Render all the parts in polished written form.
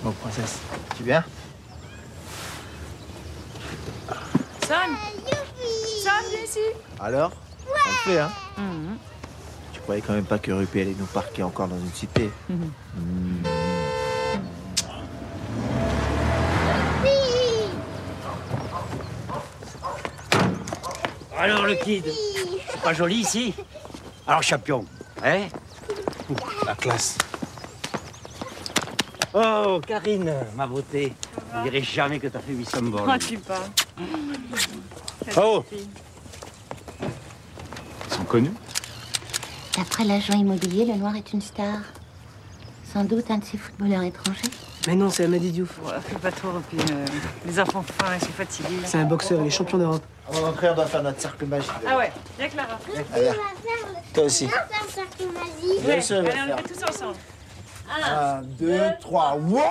Bon, princesse, tu viens? Son! Son, viens ici! Alors? Ça le fait, hein? Tu croyais quand même pas que Rupi allait nous parquer encore dans une cité? Alors le kid, c'est pas joli ici? Alors champion, hein? La classe. Oh, Karine, ma beauté. Je dirais jamais que t'as fait 800 bornes. Ah, tu parles. Oh! Ils sont connus? D'après l'agent immobilier, le noir est une star. Sans doute un de ces footballeurs étrangers. Mais non, c'est Amady Diouf. Ouais, fais pas trop, Rupi. Les enfants fins, ils sont fatigués. C'est un boxeur, il est champion d'Europe. Avant d'entrer, on doit faire notre cercle magique. Ah ouais, viens Clara. Allez, toi aussi. Ouais. Bien sûr, Allez, on on va le fait tous ensemble. 1, 2, 3, wow!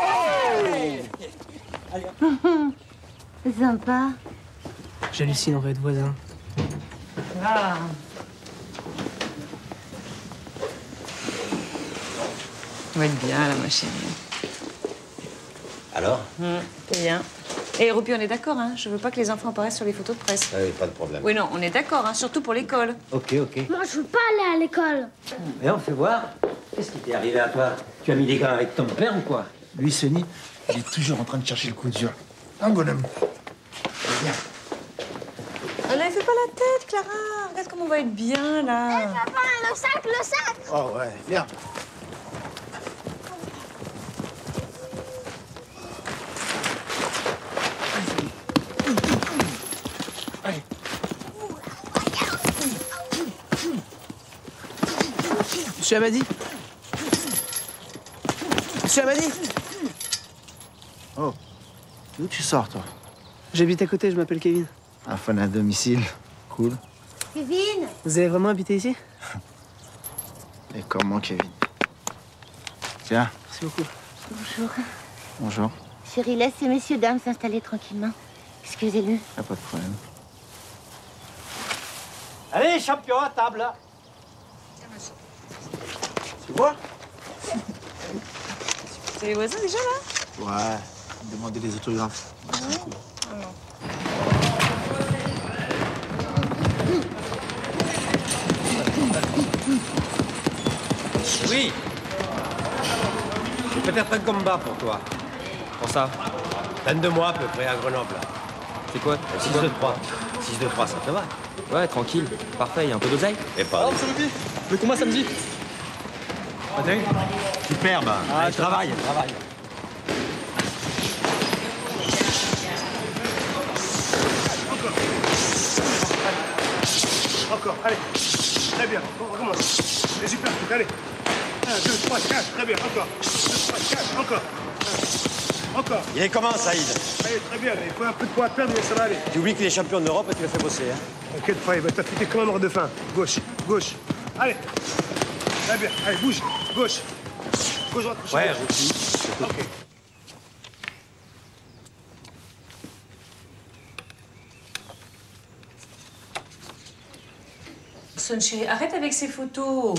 C'est sympa. J'hallucine, on va être voisins. Ah. On va être bien, là, ma chérie. Alors? C'est bien. Et Rupi, on est d'accord, hein? Je veux pas que les enfants apparaissent sur les photos de presse. Oui, pas de problème. Oui, non, on est d'accord, hein? Surtout pour l'école. Ok, ok. Moi, je veux pas aller à l'école. Et on fait voir. Qu'est-ce qui t'est arrivé à toi? Tu as mis des gants avec ton père ou quoi? Lui, Sonny, il est toujours en train de chercher le coup dur. Un bonhomme. Viens. Allez, fais pas la tête, Clara. Regarde comme on va être bien, là. Papa, le sac. Oh ouais, viens. Allez. Monsieur Amady? Monsieur Amady? Oh, d'où tu sors, toi? J'habite à côté, je m'appelle Kevin. Un fan à domicile. Cool. Kevin. Vous avez vraiment habité ici? Et comment, Kevin? Tiens, Merci beaucoup. Bonjour. bonjour. Chérie, laisse ces messieurs dames s'installer tranquillement. Excusez-le. Y'a pas de problème. Allez, champion, à table, là. Tu vois? C'est les voisins, déjà, là? Ouais, demandez des autographes. Oui. J'ai peut-être un combat pour toi. Pour ça, Dans 2 mois à peu près à Grenoble. c'est quoi? 6-2-3. 6-2-3, ça te va? Ouais, tranquille. Parfait, y a un peu d'oseille? Et pas. Le combat samedi? Super, bah. Allez, travaille. Encore, allez. Très bien, on recommence. Les super trucs, allez. 1, 2, 3, 4, très bien, encore. 2, 3, 4, encore. Encore. Il est comment, Saïd? Allez, très bien, il faut un peu de poids à perdre, mais ça va aller. Tu oublies qu'il est champion d'Europe et tu le fais bosser, hein? T'inquiète pas, il va t'affûter comme un mort de faim. Gauche, gauche. Allez. Très bien, allez, bouge. Gauche. Gauche, droite, gauche. Ouais, gauche. Ok. Son chérie, arrête avec ces photos.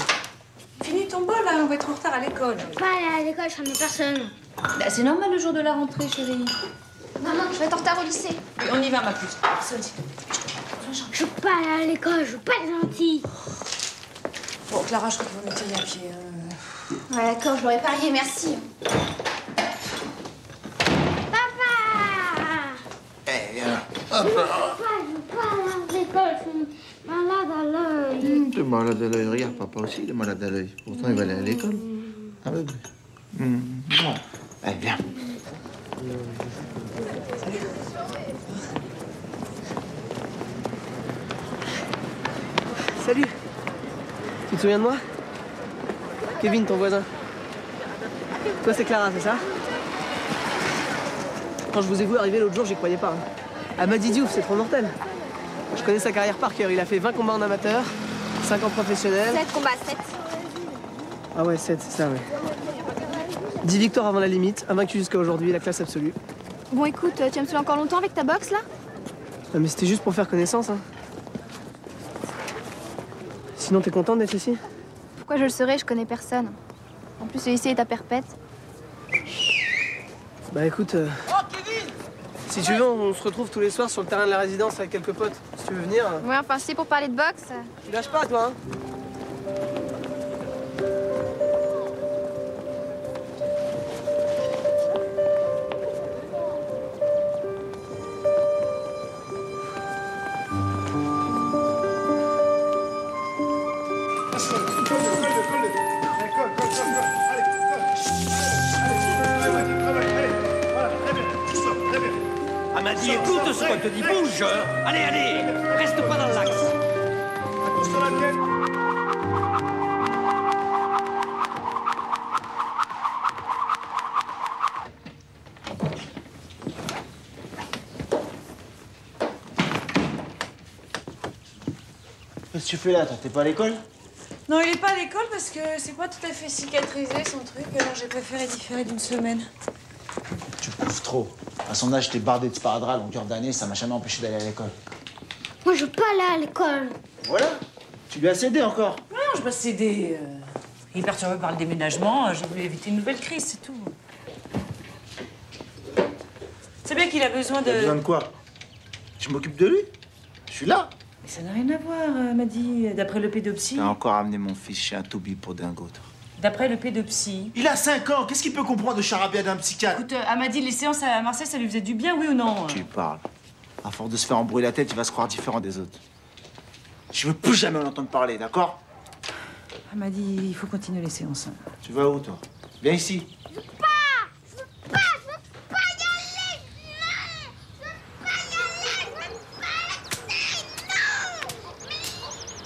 Finis ton bol, là, on va être en retard à l'école. Pas aller à l'école, je n'ai personne. Bah, c'est normal le jour de la rentrée, chérie. Maman, je vais être en retard au lycée. Oui, on y va, ma puce. Son, s'il te plaît. Je veux pas aller à l'école, je veux pas être gentille. Bon, Clara, je crois qu'il va me tenir à pied. Ouais, d'accord, je l'aurais parié, merci. Papa! Eh, viens. Je veux pas aller à l'école, je suis malade à l'œil. T'es malade à l'œil. Regarde, papa aussi, il est malade à l'œil. Pourtant, il va aller à l'école. Aveugle. Bon. Allez, viens. Salut. Tu te souviens de moi? Kevin, ton voisin. Toi, c'est Clara, c'est ça? Quand je vous ai vu arriver l'autre jour, j'y croyais pas. Amady Diouf, c'est trop mortel. Je connais sa carrière par cœur. Il a fait 20 combats en amateur, 5 en professionnel. 7 combats, 7. Ah ouais, 7, c'est ça, ouais. 10 victoires avant la limite, invaincu jusqu'à aujourd'hui, la classe absolue. Bon, écoute, tu vas me saouler encore longtemps avec ta boxe, là? Non, mais c'était juste pour faire connaissance, hein. Sinon, t'es contente d'être ici? Pourquoi je le serais? Je connais personne. En plus, le lycée est à perpète. Bah écoute, si tu veux, on se retrouve tous les soirs sur le terrain de la résidence avec quelques potes. Si tu veux venir. Ouais, enfin, c'est pour parler de boxe. Tu lâches pas, toi, hein? Amadi, écoute ce qu'on te dit, bouge. Allez, allez, reste pas dans l'axe. Attention à la tête. Qu'est-ce que tu fais là, toi? T'es pas à l'école? Non, il est pas à l'école parce que c'est pas tout à fait cicatrisé son truc, alors j'ai préféré différer d'une semaine. Tu bouffes trop. À son âge, t'es bardé de sparadrap à longueur d'année, ça m'a jamais empêché d'aller à l'école. Moi, je veux pas aller à l'école. Voilà. Tu lui as cédé encore? Non, je vais pas céder. Il est perturbé par le déménagement, j'ai voulu éviter une nouvelle crise, c'est tout. C'est bien qu'il a besoin de... T'as besoin de quoi? Je m'occupe de lui. Je suis là. Mais ça n'a rien à voir, m'a dit, d'après le pédopsie. T'as encore amené mon fils chez un toubib pour dingo, toi. D'après le pédopsie. Il a 5 ans. Qu'est-ce qu'il peut comprendre de charabia d'un psychiatre? Écoute, Amadi, les séances à Marseille, ça lui faisait du bien, oui ou non? Tu parles. À force de se faire embrouiller la tête, il va se croire différent des autres. Je veux plus jamais en entendre parler, d'accord? Amadi, il faut continuer les séances. Tu vas où, toi? Viens ici.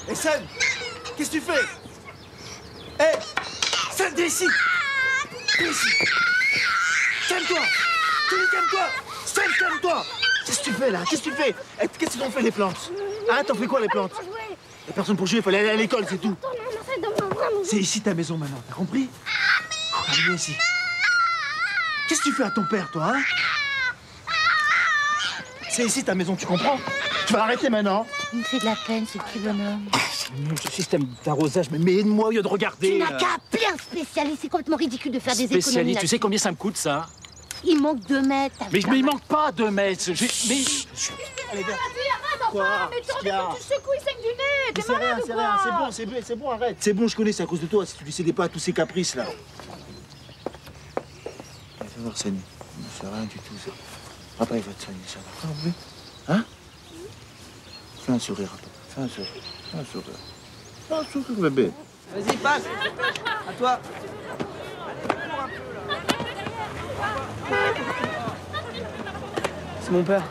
Hé, Sam! Qu'est-ce que tu fais? Hé! Sam, viens ici! Viens ici! Calme-toi! Calme-toi! Sam, calme-toi! Qu'est-ce que tu fais, là? Qu'est-ce que tu fais? Eh, qu'est-ce qu'ils ont fait, les plantes? Hein, t'en fais quoi, les plantes? Y'a personne pour jouer, il fallait aller à l'école, c'est tout. C'est ici ta maison, maintenant, t'as compris? Allez, viens ici. Qu'est-ce que tu fais à ton père, toi, hein? C'est ici ta maison, tu comprends? Tu vas arrêter maintenant. Il me fait de la peine, ce petit bonhomme. Ce système d'arrosage, mais aide-moi au lieu de regarder. Tu n'as qu'à appeler un spécialiste. C'est complètement ridicule de faire des économies. Spécialiste, tu sais combien ça me coûte, ça? Il manque 2 mètres. Mais il manque pas 2 mètres. Mais... Allez, viens. Quoi? Mais tu secoues, il saigne du nez. T'es C'est rien, malade ou c'est quoi? rien, c'est bon, arrête. C'est bon, je connais, c'est à cause de toi, si tu lui cédais pas à tous ces caprices, là. Fais voir, Sani. C'est rien du tout, ça. Papa, il va te soigner, ça va. Oui. Hein? Fais un sourire, papa. Fais un sourire. Fais un sourire. Fais un sourire, bébé. Vas-y, passe. À toi. C'est mon père.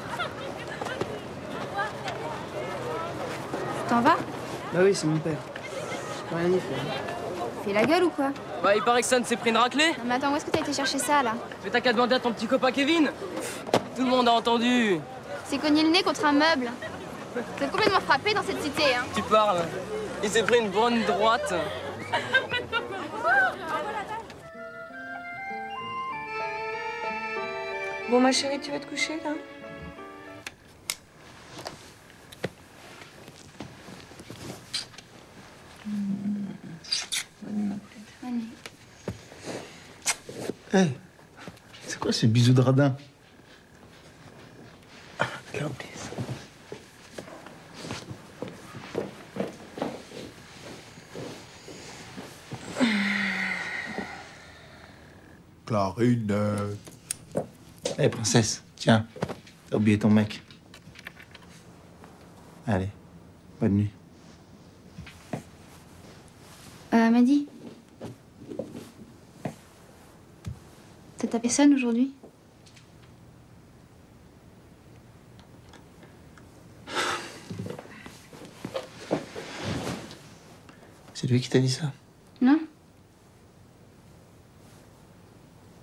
T'en vas? Bah oui, c'est mon père. Je peux rien y faire. Fais la gueule ou quoi? Bah, il paraît que Sam s'est pris une raclée. Non, mais attends, où est-ce que t'as été chercher ça, là? Mais t'as qu'à demander à ton petit copain Kevin. Tout le monde a entendu. C'est cogné le nez contre un meuble. Vous êtes complètement frappé dans cette cité, hein? Tu parles. Il s'est pris une bonne droite. Bon, ma chérie, tu vas te coucher, là? Hé, c'est quoi ce bisou de radin? Regarde ça. Clarinette. Hé, princesse, tiens, t'as oublié ton mec. Allez, bonne nuit. Amadi. T'as tapé personne aujourd'hui? C'est lui qui t'a dit ça? Non?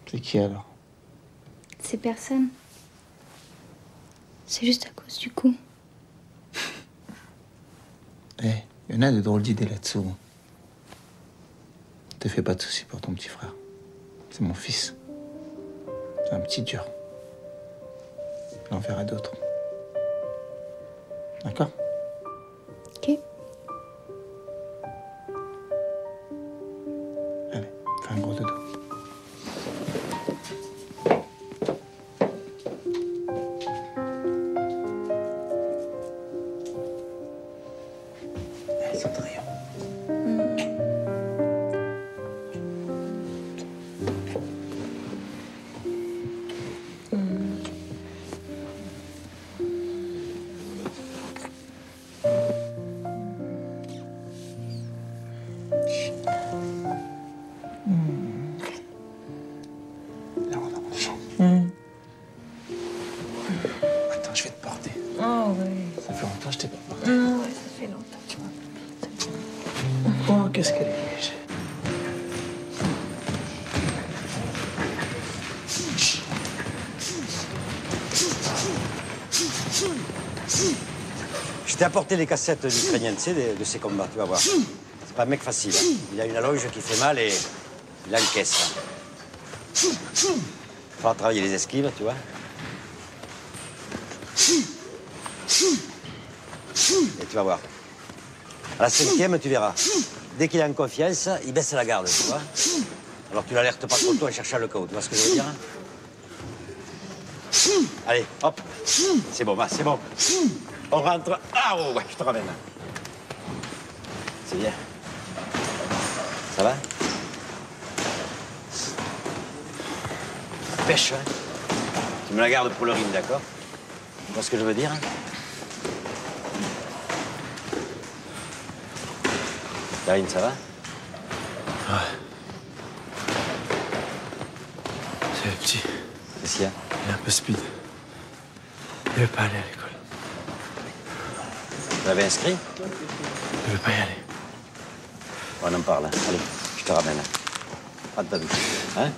C'est qui alors? C'est personne. C'est juste à cause du coup. Hé, il y en a de drôles d'idées là-dessous. Te fais pas de soucis pour ton petit frère. C'est mon fils. C'est un petit dur. Il en verra d'autres. D'accord? Ok. Allez, fais un gros dodo. Je t'ai apporté les cassettes ukrainiennes, tu sais, de ces combats, tu vas voir. C'est pas un mec facile. Hein. Il a une allonge qui fait mal et il a une caisse. Il va falloir travailler les esquives, tu vois. Et tu vas voir. À la 5e, tu verras. Dès qu'il est en confiance, il baisse la garde, tu vois. Alors tu l'alertes pas trop tôt en cherchant le chaos, tu vois ce que je veux dire? Allez, hop. C'est bon, va, c'est bon. On rentre. Ah, oh, ouais, je te ramène. C'est bien. Ça va? Pêche, hein? Tu me la gardes pour le ring, d'accord? Tu vois ce que je veux dire? Karine, ça va? Ouais. C'est le petit. Qu'est-ce qu'il y a? Il est un peu speed. Il veut pas aller à l'école. Tu l'avais inscrit? Il veut pas y aller. On en parle. Allez, je te ramène. Prends ta douche. Hein?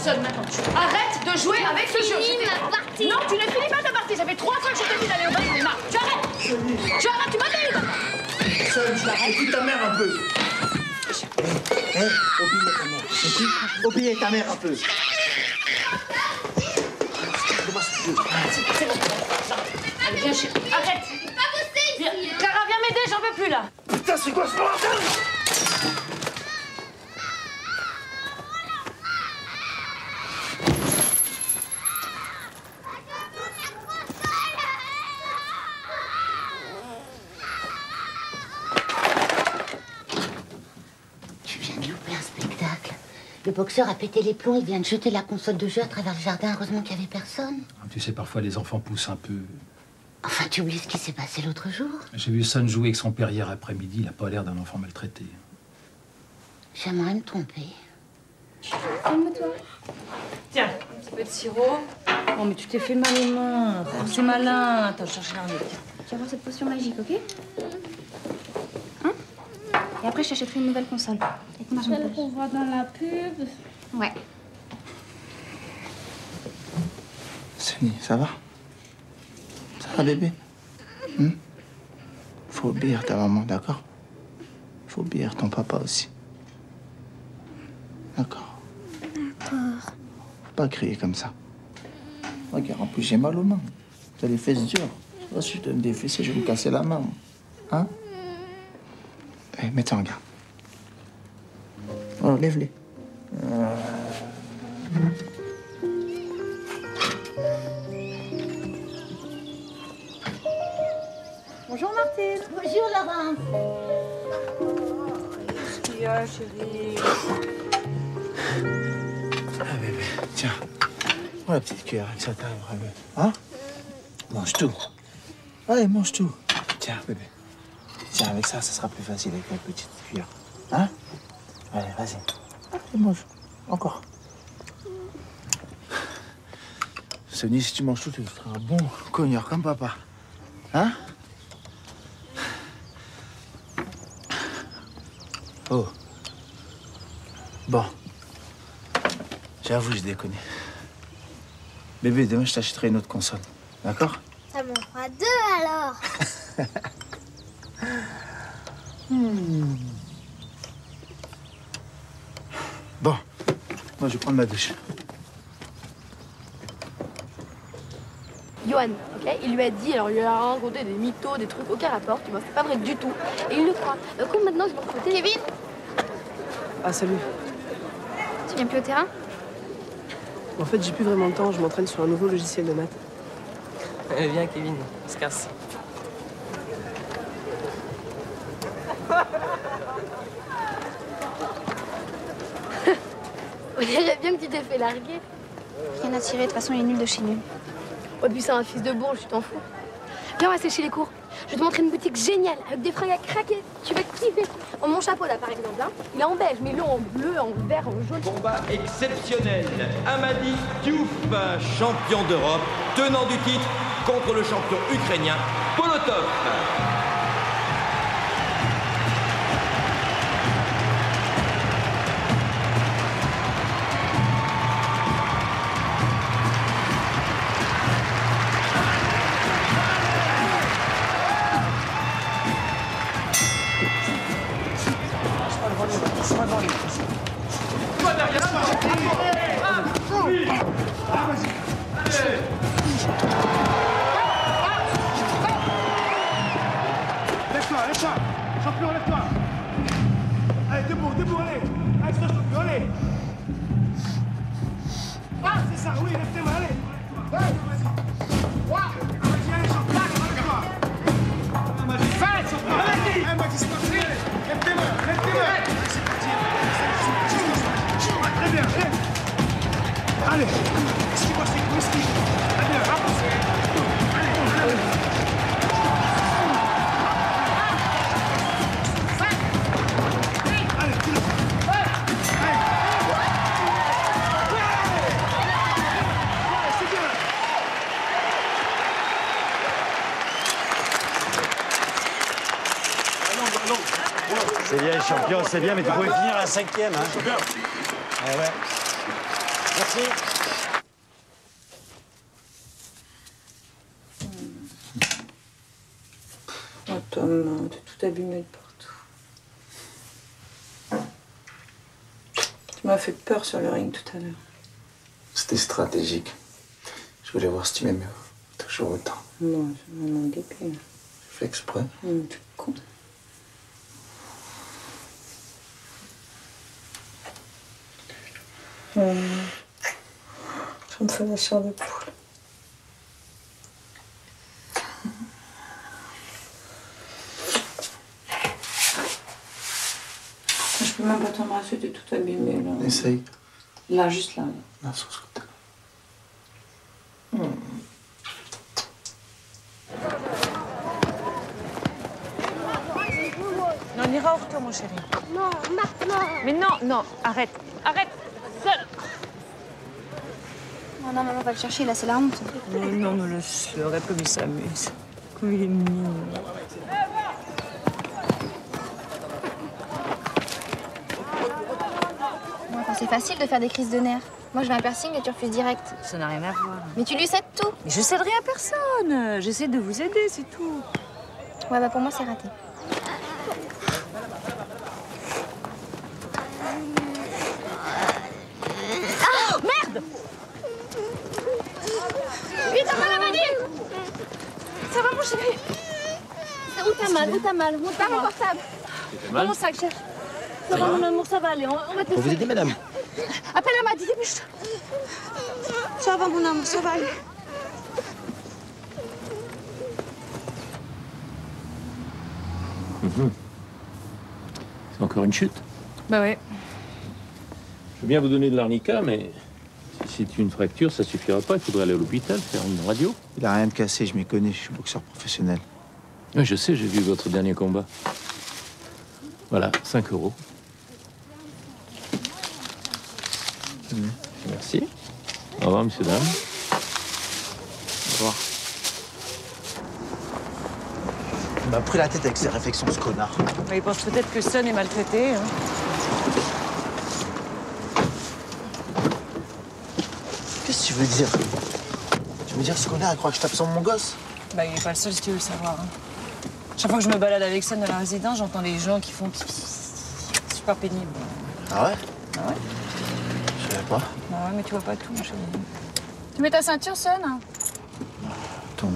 Sonne maintenant. Arrête de jouer avec ce jeu. Ma partie. Non, tu ne finis pas ta partie. Ça fait 3 fois que je t'ai dit d'aller au bain, j'en ai marre. Tu arrêtes. Tu arrêtes, tu m'appelles maintenant. Sonne, écoute ta mère un peu. Obéis ta mère. Obéis ta mère un peu. Allez, viens, chérie. Arrête. Pas bosser ici. Viens. Clara, viens m'aider, j'en peux plus là. Putain, c'est quoi ce bordel? Tu viens de louper un spectacle. Le boxeur a pété les plombs, il vient de jeter la console de jeu à travers le jardin. Heureusement qu'il n'y avait personne. Tu sais, parfois, les enfants poussent un peu. Enfin, tu oublies ce qui s'est passé l'autre jour? J'ai vu Son jouer avec son père hier après-midi. Il n'a pas l'air d'un enfant maltraité. J'aimerais me tromper. Calme-toi. Tiens, un petit peu de sirop. Oh, mais tu t'es fait mal aux mains. C'est malin. Attends, je cherche l'armée. Tu vas voir cette potion magique, ok? Hein? Et après, je t'achèterai une nouvelle console. Avec ton argent de Celle poche. qu'on voit dans la pub. Ouais. Sonny, ça va? Ça va, bébé? Faut obéir ta maman, d'accord? Faut obéir ton papa aussi. D'accord? Faut pas crier comme ça. Regarde, en plus, j'ai mal aux mains. T'as les fesses dures. Oh, si je donne des fessées, je vais me casser la main. Hein? Eh, mets-toi en garde. Oh, lève-les. Bonjour Martine. Bonjour, Laurence. Qu'est-ce qu'il y a, chérie? Ah, bébé, tiens. Oh, la petite cuillère, avec ça t'arrivera mieux. Hein? Mange tout. Allez, mange tout. Tiens, bébé. Tiens, avec ça, ça sera plus facile avec la petite cuillère. Hein? Allez, vas-y. Allez, mange. Encore. Sonny, si tu manges tout, tu seras un bon cogneur comme papa. Hein? Oh. Bon. J'avoue, j'ai déconné. Bébé, demain, je t'achèterai une autre console. D'accord? Ça m'en fera 2 alors. Bon. Moi, je vais prendre ma douche. Johan, ok, il lui a dit, alors il lui a raconté des mythos, des trucs, aucun rapport, tu vois, c'est pas vrai du tout. Et il le croit. Du coup, maintenant, je vais recruter Kevin. Ah, salut. Tu viens plus au terrain? En fait, j'ai plus vraiment le temps, je m'entraîne sur un nouveau logiciel de maths. Viens, Kevin, on se casse. On dirait bien que tu t'es fait larguer. Rien à tirer, de toute façon, il est nul de chez nul. Oh, puis c'est un fils de bourge, tu t'en fous. Viens, on va sécher les cours. Je vais te montrer une boutique géniale, avec des fringues à craquer. Tu vas kiffer. Oh, mon chapeau, là, par exemple, hein, il est en beige, mais l'eau en bleu, en vert, en jaune. Combat exceptionnel. Hamadi Diouf, champion d'Europe, tenant du titre contre le champion ukrainien, Polotov. Moi devant lui. Toi derrière moi. Oui. Ah, vas-y. Allez. Lève-toi, lève-toi. Champion, lève-toi. Allez, debout, allez. Allez, sois champion, allez. Ah, c'est ça, oui, lève tes mains, allez. Vas-y, allez, champion, lève-toi. Fais, champion. Allez, vas-y, c'est parti. Lève tes mains, lève tes mains. Allez, c'est parti. Très bien, allez. Esquive-moi, esquive. Très bien, avancez. Allez. C'est bien, champion, c'est bien, mais tu pouvais finir à la 5e. Hein. Ah ouais. Merci. Oh Tom, t'es tout abîmé de partout. Tu m'as fait peur sur le ring tout à l'heure. C'était stratégique. Je voulais voir si tu m'aimais toujours autant. Non, je m'en manquais plus. J'ai fait exprès. Tu es con. Ça me fait la chair de poule. Je peux même pas t'embrasser, t'es tout abîmé là. Essaye. Là, juste là. Non, sur ce côté. Non, on ira au retour, mon chéri. Non, maintenant. Mais non, arrête, seul. Non, maman va le chercher, là, c'est la honte. Non, laisse-le, regarde comme il s'amuse. Comme il est mignon. Moi, quand c'est facile de faire des crises de nerfs. Moi, je veux un piercing et tu refuses direct. Ça n'a rien à voir. Mais tu lui cèdes tout. Mais je céderai à personne. J'essaie de vous aider, c'est tout. Ouais, bah pour moi, c'est raté. Ah, merde! Vite, t'as mal à ma vie. Ça va, mon chéri? Où t'as mal? Montre-moi mon portable. Dans mon sac, chef. Ça va, mon amour, ça va aller. On va te Vous aider, madame? Appelle Amadi, dépêche-toi. Ça va, mon amour, ça va aller. C'est encore une chute. Bah ouais. Je veux bien vous donner de l'arnica, mais si c'est une fracture, ça suffira pas. Il faudrait aller à l'hôpital, faire une radio. Il a rien de cassé, je m'y connais, je suis boxeur professionnel. Oui, je sais, j'ai vu votre dernier combat. Voilà, 5 €. Merci. Au revoir, monsieur, dame. Au revoir. Il m'a pris la tête avec ses réflexions, ce connard. Mais il pense peut-être que Sun est maltraité. Hein. Qu'est-ce que tu veux dire? Tu veux dire ce connard, il croit que je tape sur mon gosse? Bah, il est pas le seul, si tu veux le savoir. Hein. Chaque fois que je me balade avec Sun à la résidence, j'entends les gens qui font pipi. C'est super pénible. Ah ouais? Ah ouais? Je savais pas. Bah ouais, mais tu vois pas tout, mon chéri. Tu mets ta ceinture, Sun? Ton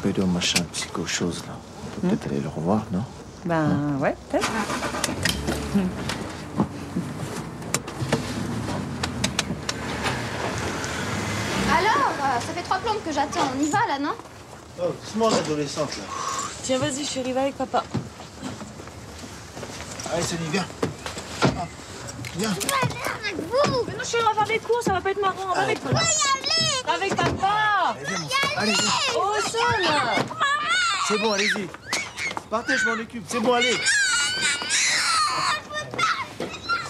bédo machin psycho chose là. On peut peut-être aller le revoir, non? Ben ouais, peut-être. Alors, ça fait 3 plombes que j'attends. On y va, là, non? Oh, doucement l'adolescente là. Tiens, vas-y, chérie, va avec papa. Allez, Sonny, viens. Ah, viens. Je veux aller avec vous. Mais non, chérie, on va faire des courses, ça va pas être marrant. On va avec papa. Avec papa. Allez, viens, allez, viens. Oh, Sun. C'est bon, allez-y. Partez, je m'en occupe. C'est bon, allez.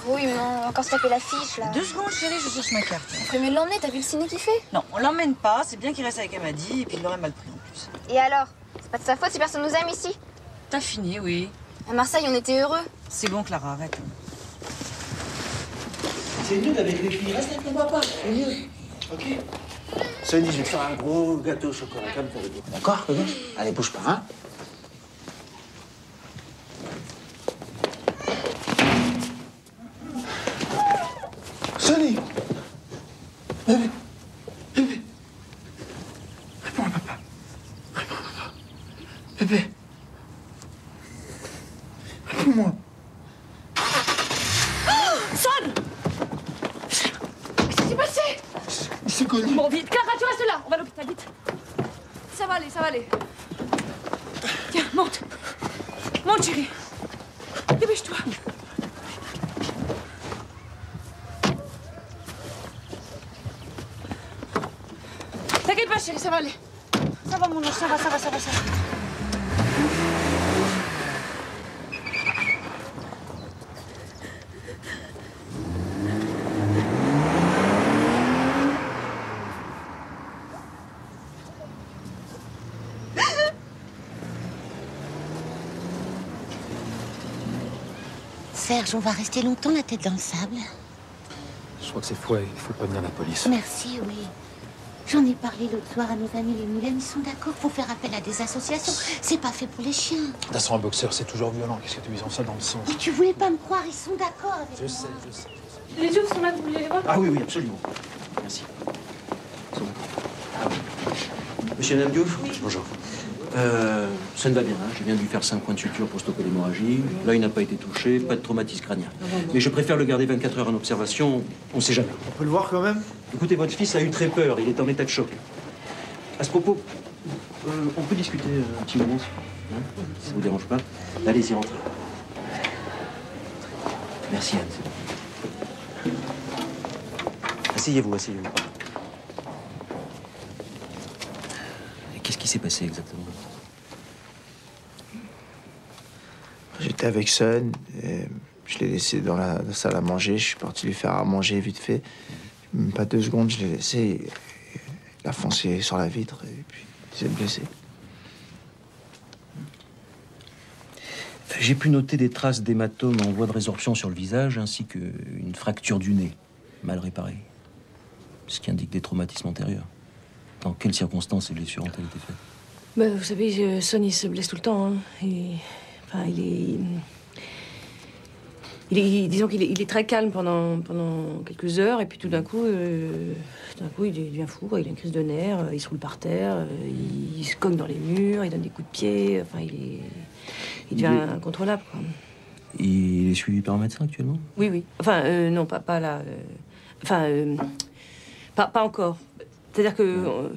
Oui, mais on va encore se taper l'affiche, là. 2 secondes, chérie, je cherche ma carte. On peut mieux l'emmener, t'as vu le ciné qu'il fait? Non, on l'emmène pas. C'est bien qu'il reste avec Amadi et puis il l'aurait mal pris en plus. Et alors? C'est pas de sa faute si personne nous aime ici? T'as fini, oui. À Marseille, on était heureux. C'est bon, Clara, arrête. C'est nul avec les filles. Reste avec ton papa. C'est mieux. Ok? Sonny, je vais te faire un gros gâteau au chocolat. Comme pour le dos. D'accord? Allez, bouge pas, hein? Moi. Sonne! Qu'est-ce qui s'est passé? Il s'est cogné. Bon, vite, Clara, tu restes là. On va à l'hôpital, vite. Ça va aller, ça va aller. Tiens, monte. Monte, chérie. Dépêche-toi. T'inquiète pas, chérie, ça va aller. Ça va, mon ange, ça va. Serge, on va rester longtemps la tête dans le sable. Je crois que c'est fouet, il faut prévenir la police. Merci, oui. J'en ai parlé l'autre soir à nos amis les Moulins, ils sont d'accord, faut faire appel à des associations. C'est pas fait pour les chiens. De toute façon, un boxeur, c'est toujours violent. Qu'est-ce que tu mets ça dans le sang? Mais tu voulais pas me croire, ils sont d'accord avec Je moi. sais. Les yeux sont là, vous voulez les voir? Ah oui, absolument. Merci. Monsieur et Madame Diouf? Oui. Bonjour. Ça ne va bien, hein. Je viens de lui faire 5 points de suture pour stopper l'hémorragie. Là, il n'a pas été touché, pas de traumatisme crânien. Mais je préfère le garder 24 heures en observation, on ne sait jamais. On peut le voir quand même? Écoutez, votre fils a eu très peur, il est en état de choc. À ce propos, on peut discuter un petit moment, hein, si ça vous dérange pas. Allez-y, rentrez. Merci, Anne, c'est bon. Asseyez-vous. Qu'est-ce qui s'est passé exactement? J'étais avec Sun, et je l'ai laissé dans la salle à manger. Je suis parti lui faire à manger vite fait. Même pas 2 secondes, je l'ai laissé. Il a foncé sur la vitre et puis il s'est blessé. J'ai pu noter des traces d'hématomes en voie de résorption sur le visage, ainsi qu'une fracture du nez, mal réparée. Ce qui indique des traumatismes antérieurs. Dans quelles circonstances ces blessures ont-elles été faites? Bah, vous savez, Son, il se blesse tout le temps. Hein. Disons qu'il est très calme pendant quelques heures, et puis tout d'un coup, il devient fou. Il a une crise de nerfs, il se roule par terre, il se cogne dans les murs, il donne des coups de pied. Enfin, il devient incontrôlable, quoi. Il est suivi par un médecin actuellement? Oui. Enfin, non, pas là. Pas encore. C'est-à-dire que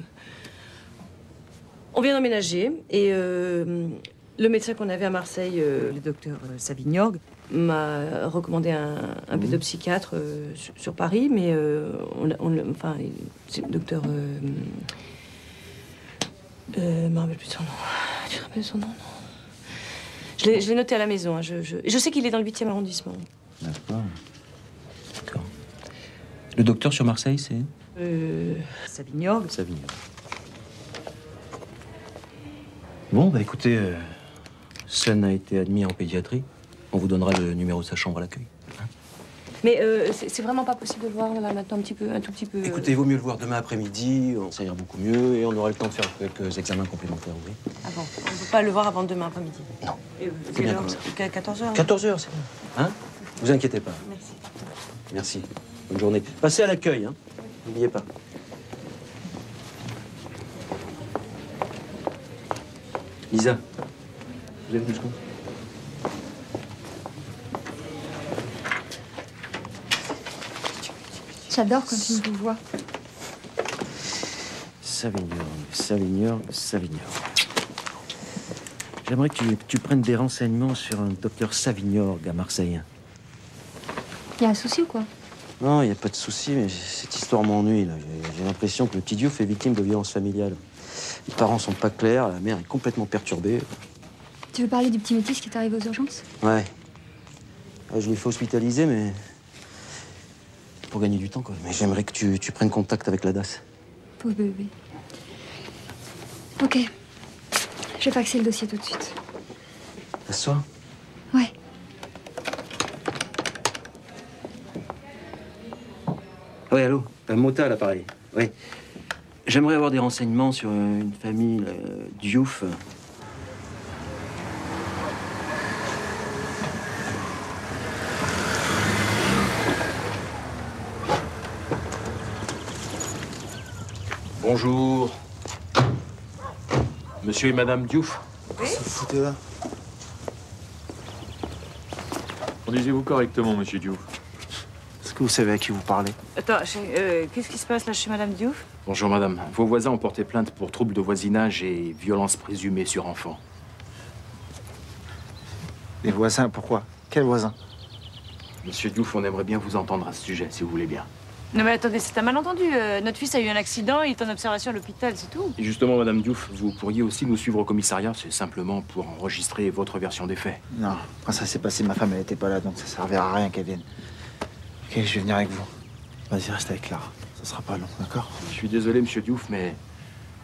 on vient d'emménager et le médecin qu'on avait à Marseille, le docteur Savignorg, m'a recommandé un pédopsychiatre sur Paris, mais c'est le docteur. Je me rappelle plus de son nom. Tu te rappelles de son nom? Non. Je l'ai noté à la maison. Hein. Je sais qu'il est dans le 8e arrondissement. D'accord. Le docteur sur Marseille, c'est? Savignorg. Bon, bah écoutez, Sun a été admis en pédiatrie. On vous donnera le numéro de sa chambre à l'accueil. Hein? Mais c'est vraiment pas possible de le voir là, maintenant un tout petit peu. Écoutez, il vaut mieux le voir demain après-midi, ça ira beaucoup mieux et on aura le temps de faire quelques examens complémentaires, oui. Ah bon, on ne peut pas le voir avant demain après-midi? Non. C'est bien comme ça. 14h. 14h, c'est bon. Hein? Vous inquiétez pas. Merci. Merci. Bonne journée. Passez à l'accueil, hein? N'oubliez pas. Lisa, vous avez 2 secondes? J'adore quand tu me vois. Savignorg. J'aimerais que tu prennes des renseignements sur un docteur Savignorg à Marseille. Y a un souci ou quoi? Non, il n'y a pas de souci, mais cette histoire m'ennuie, là. J'ai l'impression que le petit Diouf est victime de violences familiales. Les parents sont pas clairs, la mère est complètement perturbée. Tu veux parler du petit métis qui est arrivé aux urgences? Ouais. Je l'ai fait hospitaliser, mais... pour gagner du temps, quoi. Mais j'aimerais que tu prennes contact avec la DAS. Pauvre bébé. Ok. Je vais faxer le dossier tout de suite. À ce soir? Ouais. Oui, allô? Mota, à l'appareil. Oui. J'aimerais avoir des renseignements sur une famille Diouf. Bonjour. Monsieur et Madame Diouf. Oui. Foutez là. Conduisez-vous correctement, monsieur Diouf. Est-ce que vous savez à qui vous parlez? Attends, qu'est-ce qui se passe là chez Madame Diouf? Bonjour, madame. Vos voisins ont porté plainte pour troubles de voisinage et violences présumées sur enfants. Les voisins, pourquoi? Quels voisins? Monsieur Diouf, on aimerait bien vous entendre à ce sujet, si vous voulez bien. Non mais attendez, c'est un malentendu. Notre fils a eu un accident, il est en observation à l'hôpital, c'est tout. Et justement, madame Diouf, vous pourriez aussi nous suivre au commissariat, c'est simplement pour enregistrer votre version des faits. Non, quand ça s'est passé, ma femme, elle était pas là, donc ça servira à rien qu'elle vienne. Ok, je vais venir avec vous. Vas-y, reste avec Clara. Ça sera pas long, d'accord? Je suis désolé, monsieur Diouf, mais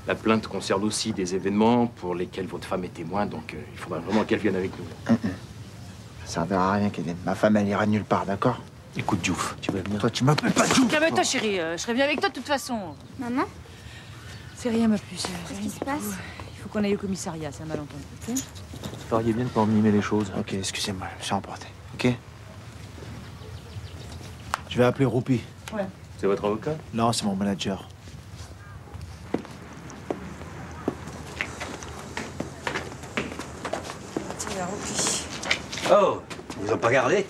la plainte concerne aussi des événements pour lesquels votre femme est témoin, donc il faudra vraiment qu'elle vienne avec nous. Ça servira à rien qu'elle vienne. Ma femme, elle ira nulle part, d'accord? Écoute, Diouf, tu vas venir. Toi, tu m'appelles pas Diouf! Calme-toi, chérie, je serai bien avec toi de toute façon. Maman? C'est rien, ma puce. Qu'est-ce qui se passe? Il faut qu'on aille au commissariat, c'est un malentendu, ok? Vous feriez bien de pas envenimer les choses. Ok, excusez-moi, je suis emporté, ok? Je vais appeler Roupi. Ouais. C'est votre avocat? Non, c'est mon manager. Tiens, Roupi. Oh, ils vous ont pas gardé?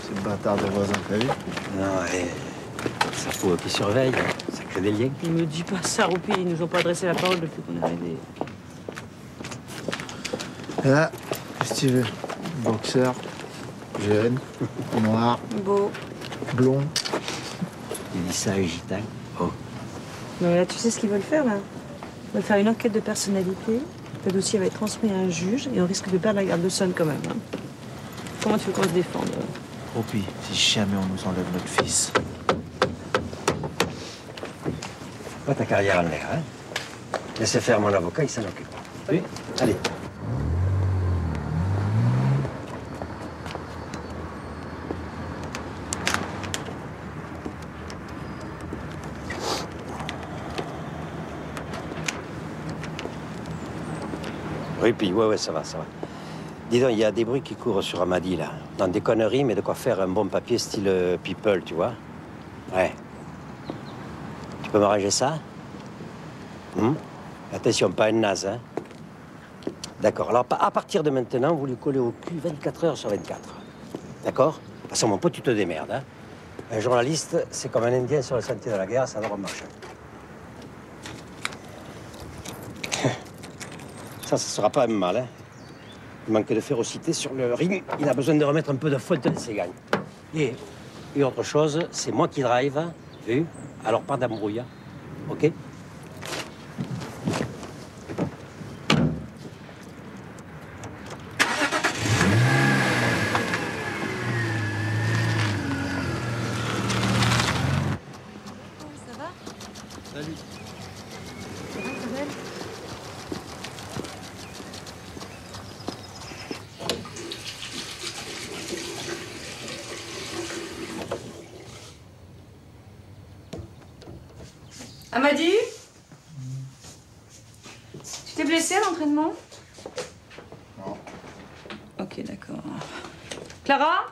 C'est le bâtard de voisin, t'as vu? Non, ça faut qu'ils surveillent, ça crée des liens. Ne me dis pas ça, Roupi, ils nous ont pas adressé la parole depuis qu'on est arrivé. Et là, qu'est-ce que tu veux? Boxeur, jeune, noir, Beau. blond. Il dit ça, gitan. Oh. Non, mais là, tu sais ce qu'ils veulent faire, là? Ils veulent faire une enquête de personnalité. Le dossier va être transmis à un juge et on risque de perdre la garde de Son quand même. Hein. Comment tu veux qu'on se défende? Roupi, si jamais on nous enlève notre fils. Pas ta carrière en l'air, hein? Laissez faire mon avocat, il s'en occupe. Oui? Allez. Oui, puis ouais, ça va, ça va. Dis donc, il y a des bruits qui courent sur Amadi, là. Dans des conneries, mais de quoi faire un bon papier style People, tu vois? Ouais. Tu peux m'arranger ça? Attention, pas un naze, hein? D'accord. Alors, à partir de maintenant, vous lui collez au cul 24 heures sur 24. D'accord? De toute façon, mon pote, tu te démerdes, hein? Un journaliste, c'est comme un Indien sur le sentier de la guerre, ça doit marcher. Ça sera pas un mal, hein? Il manque de férocité sur le ring. Il a besoin de remettre un peu de faute dans ses gagnes. Et autre chose, c'est moi qui drive, vu? Alors pas d'embrouille, hein? OK? Ça va? Salut. Ça va, Isabelle? Amadi? Tu t'es blessé à l'entraînement? Non. Ok, d'accord. Clara?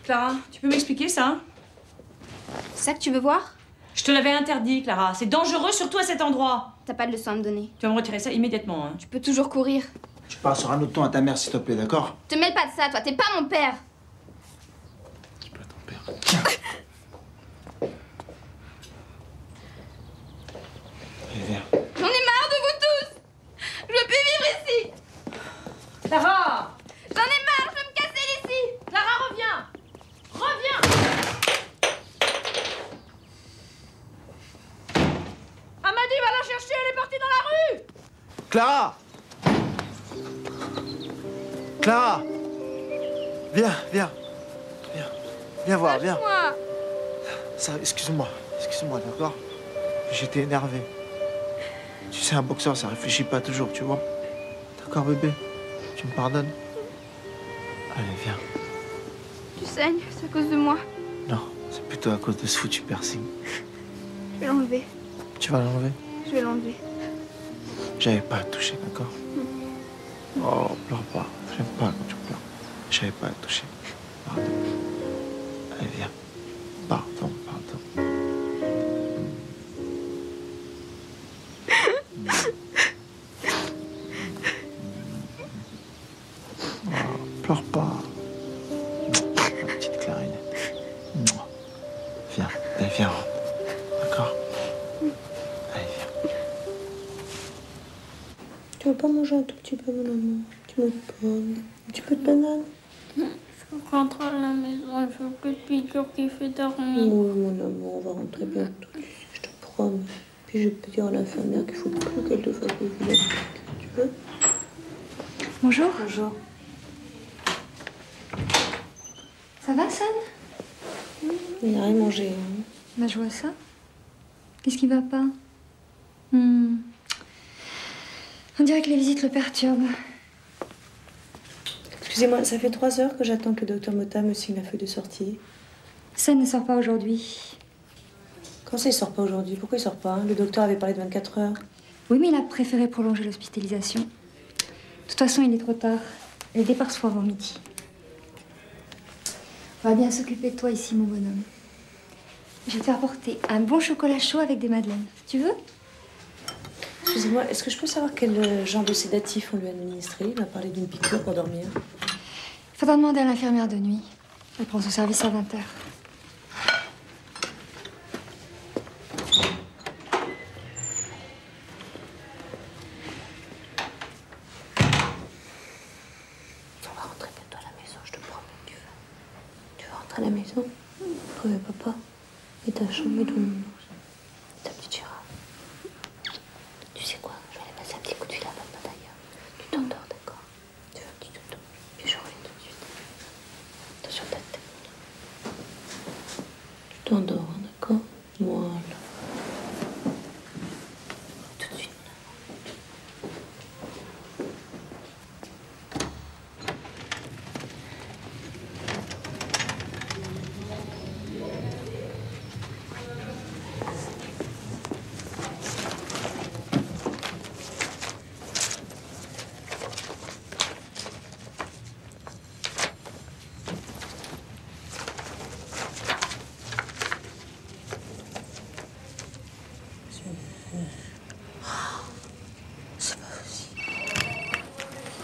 Clara, tu peux m'expliquer ça? C'est ça que tu veux voir? Je te l'avais interdit, Clara. C'est dangereux, surtout à cet endroit. T'as pas de leçon à me donner. Tu vas me retirer ça immédiatement. Hein. Tu peux toujours courir. Tu parles sur un autre ton à ta mère, s'il te plaît, d'accord? Te mêle pas de ça, toi. T'es pas mon père. Allez, viens. J'en ai marre de vous tous. Je veux plus vivre ici. Clara! J'en ai marre, je veux me casser d'ici. Clara, reviens! Reviens! Amadi, va la chercher, elle est partie dans la rue! Clara! Clara! Viens, viens. Viens. Viens voir, viens. Lâche-moi. Ça, excuse-moi, d'accord? J'étais énervé. Tu sais, un boxeur, ça réfléchit pas toujours, tu vois? D'accord, bébé? Tu me pardonnes? Allez, viens. Tu saignes, c'est à cause de moi. Non, c'est plutôt à cause de ce foutu piercing. Je vais l'enlever. Tu vas l'enlever? Je vais l'enlever. J'avais pas à te toucher, d'accord? Oh, pleure pas. J'aime pas quand tu pleures. J'avais pas à te toucher. Pardon. Allez, viens. Pardon, pardon. Pleure pas. Ma petite Clarine. Viens, allez, viens. D'accord? Allez, viens. Tu veux pas manger un tout petit peu, mon amour? Tu veux pas un petit peu de banane? Je rentre à la maison, je veux plus de piqûre qui fait dormir. Oui, mon amour, on va rentrer bientôt, je te promets. Puis je peux dire à l'infirmière qu'il faut plus qu'elle te fasse des vilaines piqûres. Tu veux? Bonjour. Bonjour. Ça va, San? Il n'a rien mangé. Hein. Bah, je vois ça. Qu'est-ce qui va pas? On dirait que les visites le perturbent. Excusez-moi, ça fait 3 heures que j'attends que le docteur Mota me signe la feuille de sortie. San ne sort pas aujourd'hui. Comment ça, il sort pas aujourd'hui? Pourquoi il sort pas? Le docteur avait parlé de 24 heures. Oui, mais il a préféré prolonger l'hospitalisation. De toute façon, il est trop tard. Les départs se font avant midi. On va bien s'occuper de toi ici, mon bonhomme. Je vais te faire porter un bon chocolat chaud avec des madeleines. Tu veux? Excusez-moi, est-ce que je peux savoir quel genre de sédatif on lui a administré? Il m'a parlé d'une piqûre pour dormir. Il faudra demander à l'infirmière de nuit. Elle prend son service à 20h. On va rentrer bientôt à la maison, je te promets. Tu veux rentrer à la maison? Oui, papa. Et ta chambre et tout le monde. Ta petite girafe. Tu sais quoi? Je vais aller passer un petit coup de fil à papa d'ailleurs. Tu t'endors, d'accord? Tu fais un petit dodo. Puis je reviens tout de suite. Attention ta tête. Tu t'endors, hein, d'accord? Voilà. Tout de suite.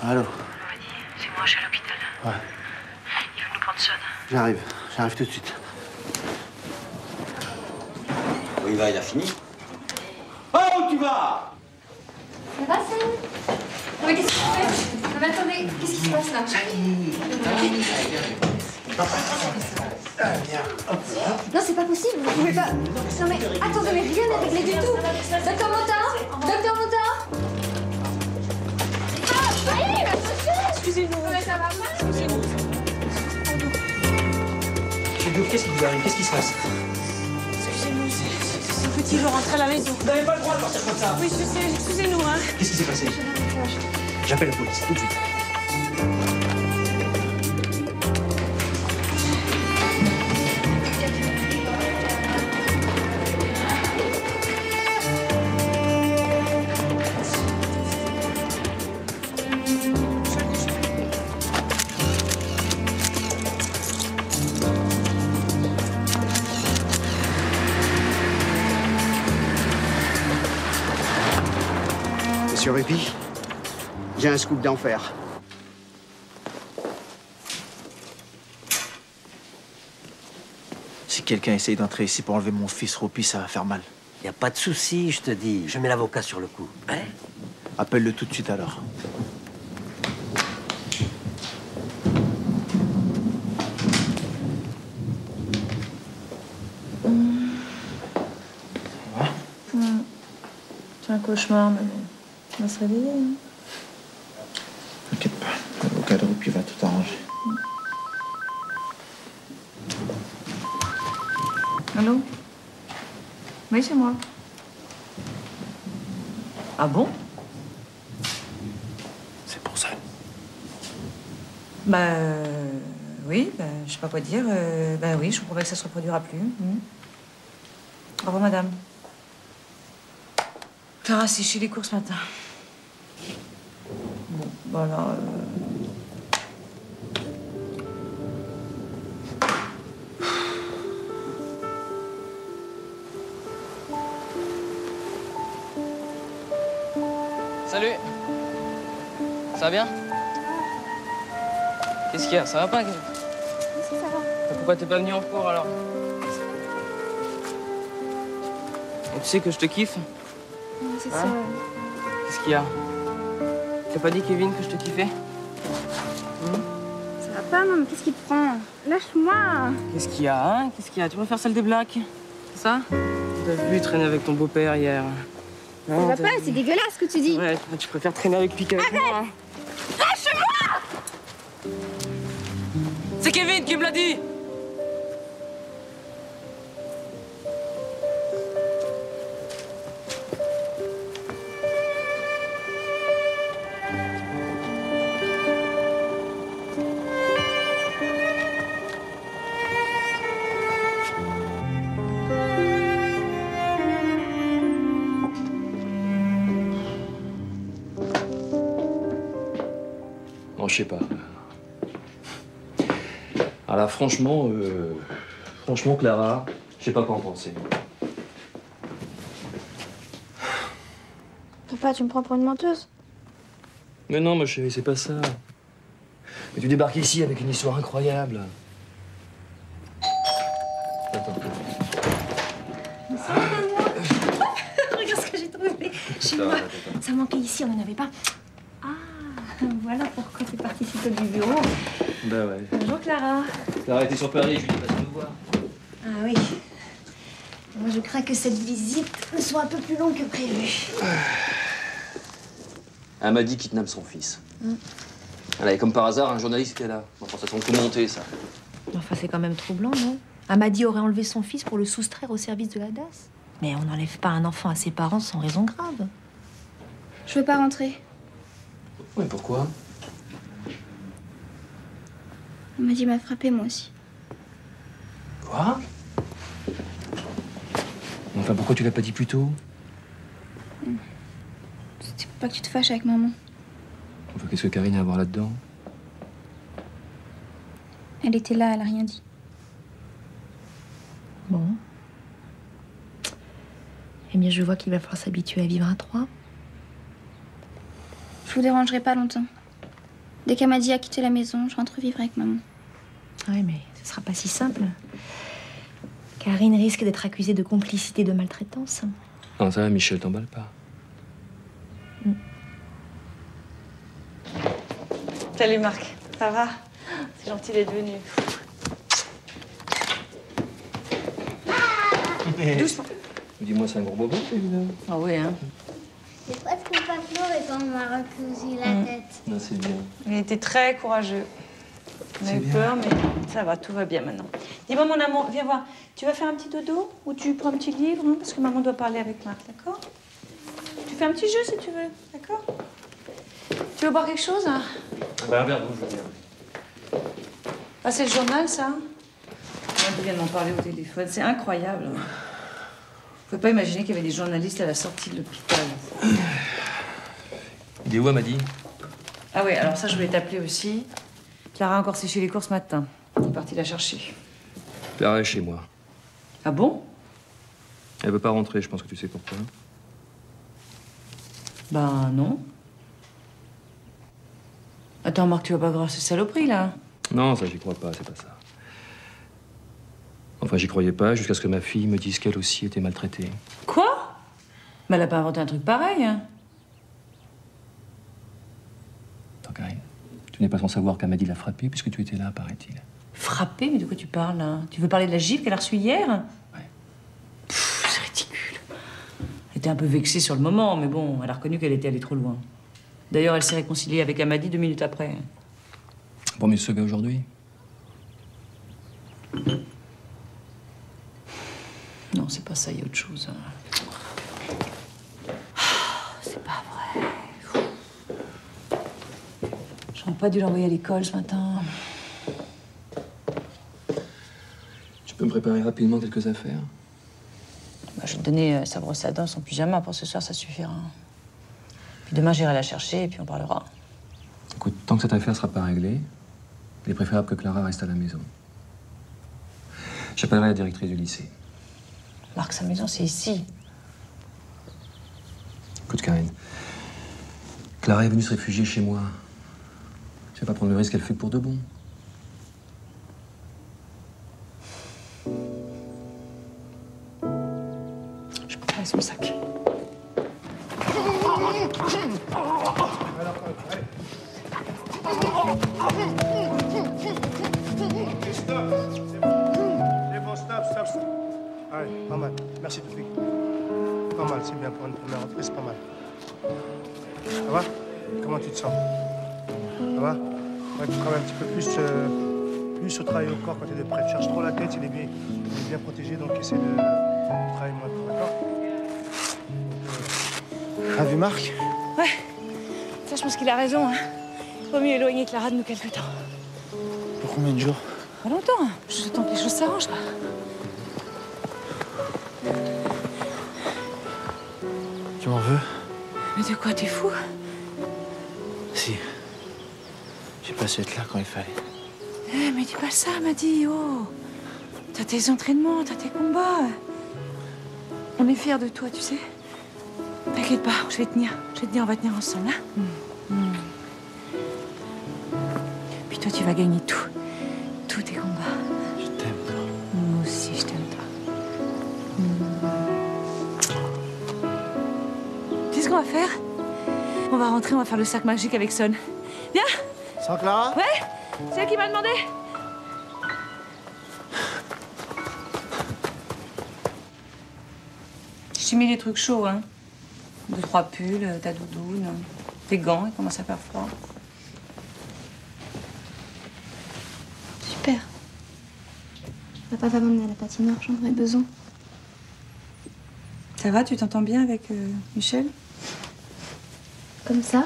Allô? C'est moi, je suis à l'hôpital. Ouais. Il faut nous prendre Son. J'arrive tout de suite. Où il va, il a fini? Oh, où tu vas? Ça va, San? Mais qu'est-ce que tu fais? Non, mais attendez, qu'est-ce qui se passe là? Non, c'est pas possible, vous pouvez pas. Non, mais attendez, mais rien n'est réglé du tout. Docteur Mota? Docteur Mota? Allez, excusez-nous. Mais ça va pas? Excusez-nous. Qu'est-ce qui vous arrive? Qu'est-ce qui se passe? Excusez-nous, c'est petit, je rentre à la maison. Vous n'avez pas le droit de partir comme ça. Oui, je sais, excusez-nous, hein. Qu'est-ce qui s'est passé? J'appelle la police, tout de suite. Monsieur Répi, j'ai un scoop d'enfer. Si quelqu'un essaye d'entrer ici pour enlever mon fils Roupi, ça va faire mal. Y a pas de souci, je te dis. Je mets l'avocat sur le coup. Hein? Appelle-le tout de suite alors. C'est un cauchemar, mais bon. On va se réveiller. Hein. T'inquiète pas, l'avocat de Roupi va tout arranger. Allô? Oui, c'est moi. Ah bon? C'est pour ça. Bah oui, bah, je sais pas quoi dire. Bah oui, je vous promets que ça se reproduira plus. Au revoir, madame. Clara, c'est chez les cours ce matin. Bon, voilà. Salut. Ça va bien? Qu'est-ce qu'il y a? Ça va pas, Kevin? Si, ça va. Pourquoi t'es pas venu en cours, alors? Et tu sais que je te kiffe? Ouais, c'est Hein? ça. Qu'est-ce qu'il y a? T'as pas dit, Kevin, que je te kiffais? Ça va pas, non, mais qu'est-ce qui te prend? Lâche-moi. Qu'est-ce qu'il y a, hein? Qu'est-ce qu'il y a? Tu préfères celle des Blacks? C'est ça? T'as vu traîner avec ton beau-père hier. Ça va pas, c'est dégueulasse ce que tu dis. Ouais, tu préfères traîner avec lui qu'avec moi. Arrête! Lâche-moi! C'est Kevin qui me l'a dit! Bon, je sais pas. Alors là, franchement, Clara, je sais pas quoi en penser. Papa, tu me prends pour une menteuse? Mais non, ma chérie, c'est pas ça. Mais tu débarques ici avec une histoire incroyable. Attends. Regarde ce que j'ai trouvé chez moi. Ça manquait ici, on n'en avait pas. Ah, voilà pourquoi tu es partie si tôt du bureau. Bah ouais. Bonjour Clara. Clara était sur Paris, je lui dis pas de nous voir. Ah oui. Moi, je crains que cette visite soit un peu plus longue que prévu. Elle m'a dit qu'il kidnappe son fils. Mm. Elle avait comme par hasard un journaliste qui était là. Enfin, ça semble tout monter, ça. Enfin, c'est quand même troublant, non? Amadi aurait enlevé son fils pour le soustraire au service de la DAS. Mais on n'enlève pas un enfant à ses parents sans raison grave. Je veux pas rentrer. Oui, pourquoi? Amadi m'a frappé, moi aussi. Quoi? Enfin, pourquoi tu l'as pas dit plus tôt? C'était pour pas que tu te fâches avec maman. Enfin, qu'est-ce que Karine a à voir là-dedans? Elle était là, elle a rien dit. Bon. Eh bien, je vois qu'il va falloir s'habituer à vivre à trois. Je vous dérangerai pas longtemps. Dès qu'Amadi a quitté la maison, je rentre vivre avec maman. Oui, mais ce sera pas si simple. Karine risque d'être accusée de complicité de maltraitance. Non, ça va, Michel, t'emballe pas. Salut Marc, ça va? C'est gentil d'être venu. Doucement. Dis-moi, c'est un gros bobo, celui-là. Ah oui, hein. J'ai presque pas pleuré quand on m'a recousu la tête. Non, c'est bien. Il était très courageux. On a eu peur, mais ça va, tout va bien maintenant. Dis-moi, mon amour, viens voir. Tu vas faire un petit dodo ou tu prends un petit livre, hein, parce que maman doit parler avec Marc, d'accord? Tu fais un petit jeu si tu veux, d'accord? Tu veux boire quelque chose, hein? Bah, un verre d'eau, je veux bien. Ah, c'est le journal, ça? On vient de m'en parler au téléphone. C'est incroyable. Vous pouvez pas imaginer qu'il y avait des journalistes à la sortie de l'hôpital. Il est où, Amadi? Ah oui, alors ça, je voulais t'appeler aussi. Clara a encore séché les cours ce matin. Elle est partie la chercher. Clara est chez moi. Ah bon? Elle veut pas rentrer, je pense que tu sais pourquoi. Ben non. Attends, Marc, tu vas pas grave ces saloperies, là? Non, ça, j'y crois pas, c'est pas ça. Enfin, j'y croyais pas jusqu'à ce que ma fille me dise qu'elle aussi était maltraitée. Quoi? Mais elle a pas inventé un truc pareil, hein? Attends, Karine, tu n'es pas sans savoir qu'Amadi l'a frappée puisque tu étais là, paraît-il. Frappée? Mais de quoi tu parles, là? Tu veux parler de la gifle qu'elle a reçue hier? Ouais. C'est ridicule. Elle était un peu vexée sur le moment, mais bon, elle a reconnu qu'elle était allée trop loin. D'ailleurs, elle s'est réconciliée avec Amadi 2 minutes après. Bon, mais ce gars aujourd'hui? Non, c'est pas ça, il y a autre chose. C'est pas vrai. J'aurais pas dû l'envoyer à l'école ce matin. Tu peux me préparer rapidement quelques affaires? Bah, je vais te donner sa brosse à dents, son pyjama. Pour ce soir, ça suffira. Puis demain, j'irai la chercher et puis on parlera. Écoute, tant que cette affaire sera pas réglée, il est préférable que Clara reste à la maison. J'appellerai la directrice du lycée. Marc, sa maison, c'est ici. Écoute, Karine, Clara est venue se réfugier chez moi. Tu vas pas prendre le risque qu'elle fait pour de bon. C'est bon, stop. Allez, pas mal. Merci, Toufik. Pas mal, c'est bien pour une première entrée, c'est pas mal. Ça va? Comment tu te sens? Ça va? Ouais, tu travailles un petit peu plus au travail au corps quand tu es de près. Tu cherches trop la tête, il est bien protégé, donc essaie de travailler moins tôt, d'accord? T'as vu Marc? Ouais. Ça, je pense qu'il a raison. Hein. Vaut mieux éloigner Clara de nous quelque temps. Pour combien de jours? Pas longtemps. Hein. Juste le temps que les choses s'arrangent, là. Tu m'en veux? Mais de quoi, t'es fou? Si. J'ai pas su être là quand il fallait. Eh, mais dis pas ça, Madi. Oh. T'as tes entraînements, t'as tes combats. On est fiers de toi, tu sais. T'inquiète pas, je vais tenir, on va tenir ensemble, hein. Puis toi, tu vas gagner tous tes combats. Je t'aime, toi. Moi aussi, je t'aime, toi. Tu sais ce qu'on va faire? On va rentrer, on va faire le sac magique avec Son. Viens! Sans Clara? Ouais, c'est elle qui m'a demandé. Je t'ai mis des trucs chauds, hein. 2-3 pulls, ta doudoune, tes gants, il commence à faire froid. Super. Papa va m'emmener à la patinoire, j'en aurais besoin. Ça va, tu t'entends bien avec Michel? Comme ça.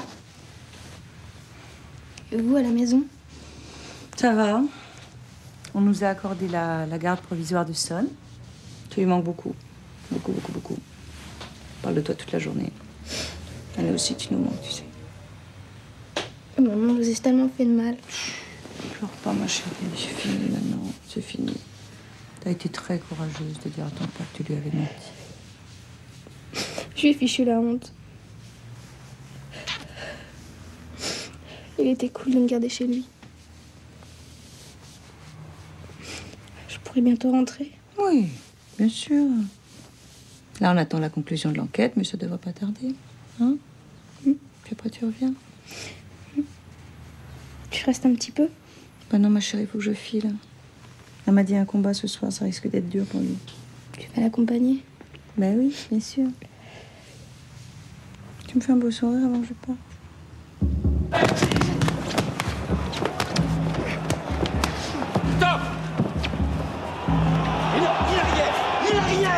Et vous, à la maison? Ça va. On nous a accordé la garde provisoire de Son. Tu lui manques beaucoup. Beaucoup. On parle de toi toute la journée. Et nous aussi, tu nous manques, tu sais. Maman, je vous ai tellement fait de mal. Pleure pas, ma chérie. C'est fini maintenant. C'est fini. T'as été très courageuse de dire à ton père que tu lui avais menti. Je lui ai fichu la honte. Il était cool de me garder chez lui. Je pourrais bientôt rentrer. Oui, bien sûr. Là, on attend la conclusion de l'enquête, mais ça devrait pas tarder. Hein? Puis après, tu reviens. Tu restes un petit peu? Ben non, ma chérie, il faut que je file. Elle m'a dit un combat ce soir, ça risque d'être dur pour lui. Tu vas l'accompagner? Ben oui, bien sûr. Tu me fais un beau sourire avant que je parte. Stop! Il a rien!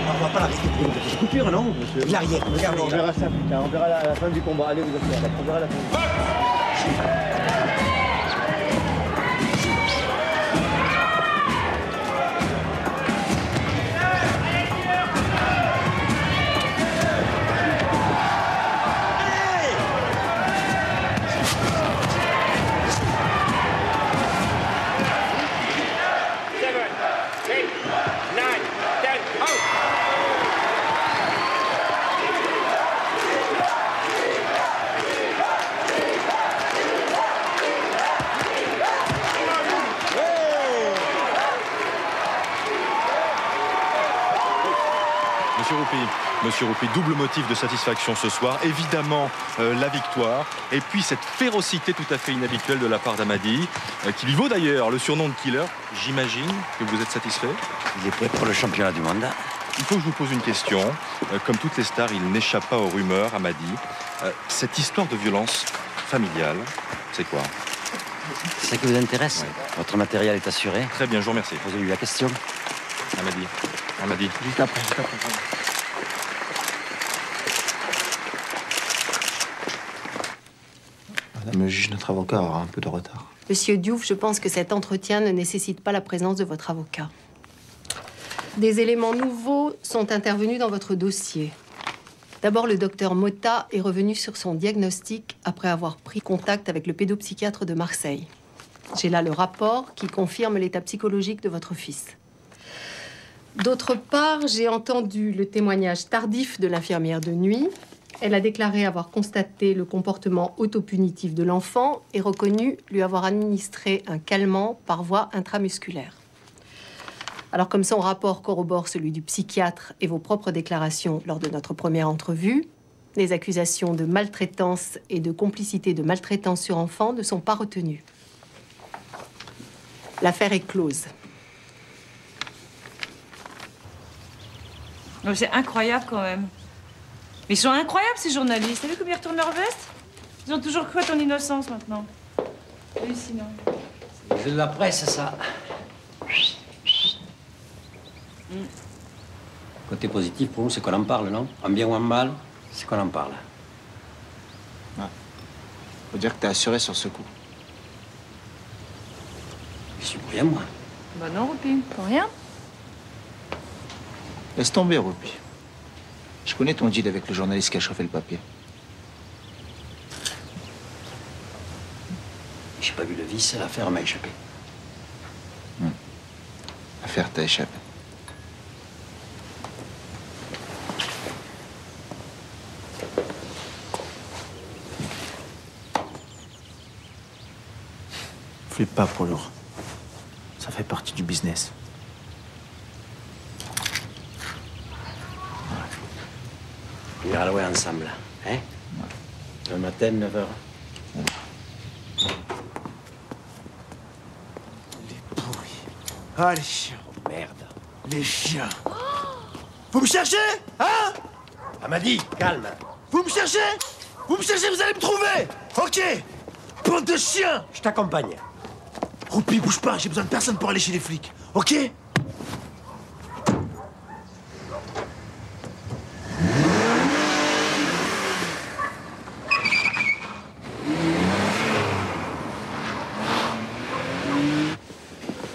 On va pas l'arrêter pour une petite coupure, non, monsieur? Il a rien, regardez. On verra ça plus tard, on verra la fin du combat. Allez, vous asseyez, on verra la fin. Monsieur Roupi, double motif de satisfaction ce soir. Évidemment, la victoire. Et puis cette férocité tout à fait inhabituelle de la part d'Amadi, qui lui vaut d'ailleurs le surnom de killer. J'imagine que vous êtes satisfait. Il est prêt pour le championnat du monde. Il faut que je vous pose une question. Comme toutes les stars, il n'échappe pas aux rumeurs, Amadi. Cette histoire de violence familiale, c'est quoi? C'est ça qui vous intéresse? Oui. Votre matériel est assuré? Très bien, je vous remercie. Posez-lui la question. Amadi. Juste après. Madame le juge, notre avocat aura un peu de retard. Monsieur Diouf, je pense que cet entretien ne nécessite pas la présence de votre avocat. Des éléments nouveaux sont intervenus dans votre dossier. D'abord, le docteur Motta est revenu sur son diagnostic après avoir pris contact avec le pédopsychiatre de Marseille. J'ai là le rapport qui confirme l'état psychologique de votre fils. D'autre part, j'ai entendu le témoignage tardif de l'infirmière de nuit. Elle a déclaré avoir constaté le comportement autopunitif de l'enfant et reconnu lui avoir administré un calmant par voie intramusculaire. Alors, comme son rapport corrobore celui du psychiatre et vos propres déclarations lors de notre première entrevue, Les accusations de maltraitance et de complicité de maltraitance sur enfant ne sont pas retenues. L'affaire est close. C'est incroyable quand même. Mais ils sont incroyables ces journalistes. T'as vu comme ils retournent leur veste? Ils ont toujours cru à ton innocence maintenant. Hallucinant. C'est de la presse, ça. Côté positif pour nous, c'est qu'on en parle, non? En bien ou en mal, c'est qu'on en parle. Ouais. Faut dire que t'es assuré sur ce coup. Je suis pour rien, moi. Bah non, Roupi, pour rien. Laisse tomber, Roupi. Je connais ton deal avec le journaliste qui a chauffé le papier. J'ai pas vu le vice, l'affaire m'a échappé. L'affaire t'a échappé. Flippe pas, Polo. Ça fait partie du business. On ira louer ensemble, hein? Le matin, 9h. Ah, les chiens. Merde. Les chiens. Vous me cherchez? Hein? Amadi, calme. Vous me cherchez? Vous me cherchez, vous allez me trouver! Ok! Bande de chiens! Je t'accompagne. Roupi, bouge pas, j'ai besoin de personne pour aller chez les flics. Ok?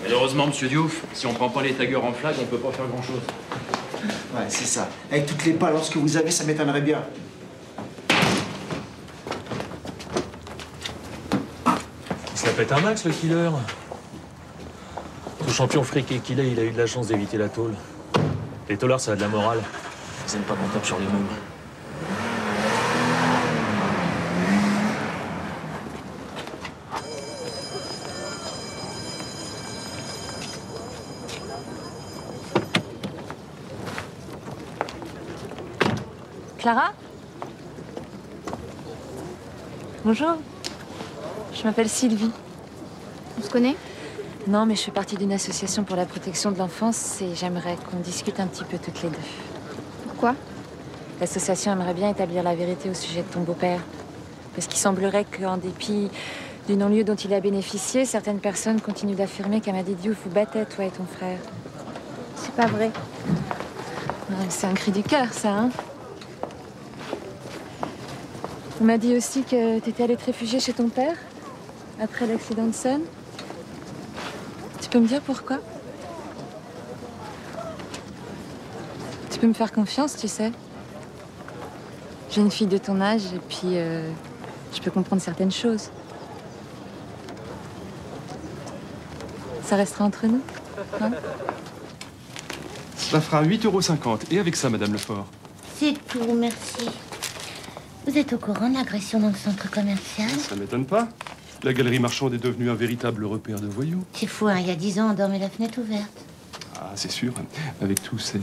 Malheureusement, monsieur Diouf, si on prend pas les taggeurs en flag, on peut pas faire grand-chose. Ouais, c'est ça. Avec toutes les balances que vous avez, ça m'étonnerait bien. Il se la pète un max, le killer. Tout champion friqué qu'il est, il a eu de la chance d'éviter la tôle. Les tôlards, ça a de la morale. Ils aiment pas qu'on tape sur les mômes. Clara? Bonjour. Je m'appelle Sylvie. On se connaît? Non, mais je fais partie d'une association pour la protection de l'enfance et j'aimerais qu'on discute un petit peu toutes les deux. Pourquoi? L'association aimerait bien établir la vérité au sujet de ton beau-père. Parce qu'il semblerait qu'en dépit du non-lieu dont il a bénéficié, certaines personnes continuent d'affirmer qu'Amadi Diouf vous battait, toi et ton frère. C'est pas vrai. C'est un cri du cœur, ça, hein? On m'a dit aussi que t'étais allée te réfugier chez ton père, après l'accident de Sun. Tu peux me dire pourquoi? Tu peux me faire confiance, tu sais. J'ai une fille de ton âge et puis je peux comprendre certaines choses. Ça restera entre nous, hein? Ça fera 8,50 €. Et avec ça, Madame Lefort? C'est tout, merci. Vous êtes au courant de l'agression dans le centre commercial? Ça m'étonne pas. La galerie marchande est devenue un véritable repère de voyous. C'est fou, hein, il y a 10 ans, on dormait la fenêtre ouverte. Ah, c'est sûr. Avec tous ces...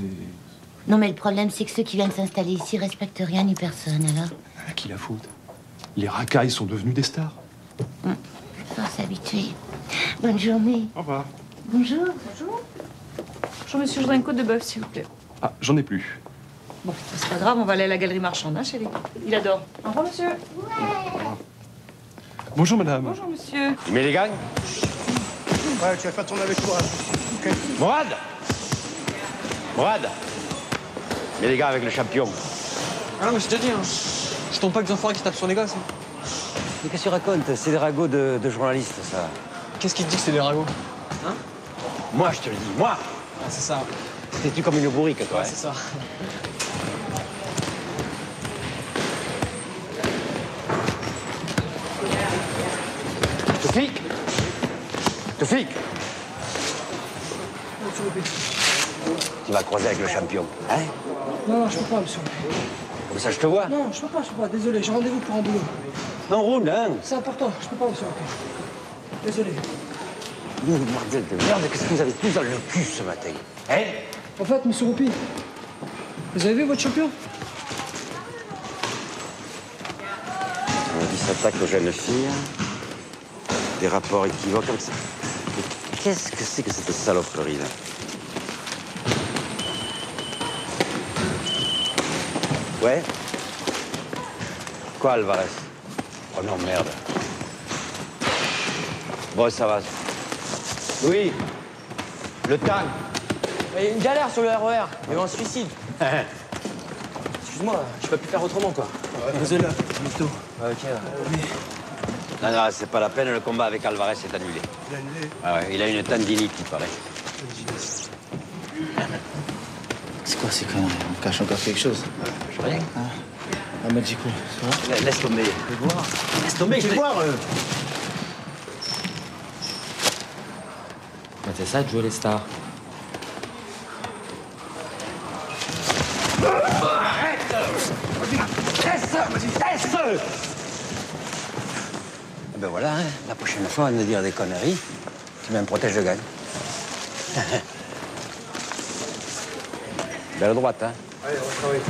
Non, mais le problème, c'est que ceux qui viennent s'installer ici respectent rien ni personne, alors. À qui la faute? Les racailles sont devenus des stars. Faut s'habituer. Bonne journée. Au revoir. Bonjour. Bonjour. Bonjour, monsieur, je voudrais une côte de bœuf, s'il vous plaît. Ah, j'en ai plus. Bon, c'est pas grave, on va aller à la galerie marchande, hein, chérie. Il adore. Au revoir, monsieur. Bonjour, madame. Bonjour, monsieur. Tu mets les gangs? Ouais, tu vas faire tourner avec moi. Ok. Mourad! Mourad! Mets les gars avec le champion. Ah non, mais je te dis, hein, je tombe pas que des enfoirés qui tapent sur les gosses. Mais qu'est-ce que tu racontes? C'est des ragots de journalistes, ça. Qu'est-ce qui te dit que c'est des ragots? Hein? Moi, je te le dis, moi! Ah, c'est ça. T'es-tu comme une bourrique, toi? Ouais, c'est ça. Toufik! Toufik! Tu vas croiser avec le champion, hein? Non, je peux pas, monsieur. Comme ça, je te vois. Non, je peux pas. Désolé, j'ai rendez-vous pour un boulot. On roule, hein? C'est important, je peux pas, monsieur. Désolé. Bordel de merde, qu'est-ce que vous avez tous dans le cul ce matin? Hein? En fait, monsieur Roupi, vous avez vu votre champion? s'attaque aux jeunes filles. Des rapports équivoques comme ça. Mais qu'est-ce que c'est que cette saloperie, là? Ouais? Quoi, Alvarez? Oh non, merde. Bon, ça va. Oui. Le tank. Il y a une galère sur le RER. Il y a eu un suicide. Excuse-moi, je peux plus faire autrement, quoi. Posez-le, moto. Ok. Non, non, c'est pas la peine, le combat avec Alvarez est annulé. Il a annulé. Ah ouais, il a une tendinite, il paraît. C'est quoi ces conneries? On cache encore quelque chose? Rien. Ah, Magico, ça va? Laisse tomber. Je vais voir. Laisse tomber, je vais voir. C'est ça de jouer les stars. Eh ben voilà, hein, la prochaine fois, on va dire des conneries. Tu mets un protège de gagne. Belle droite, hein. Allez, on travaille.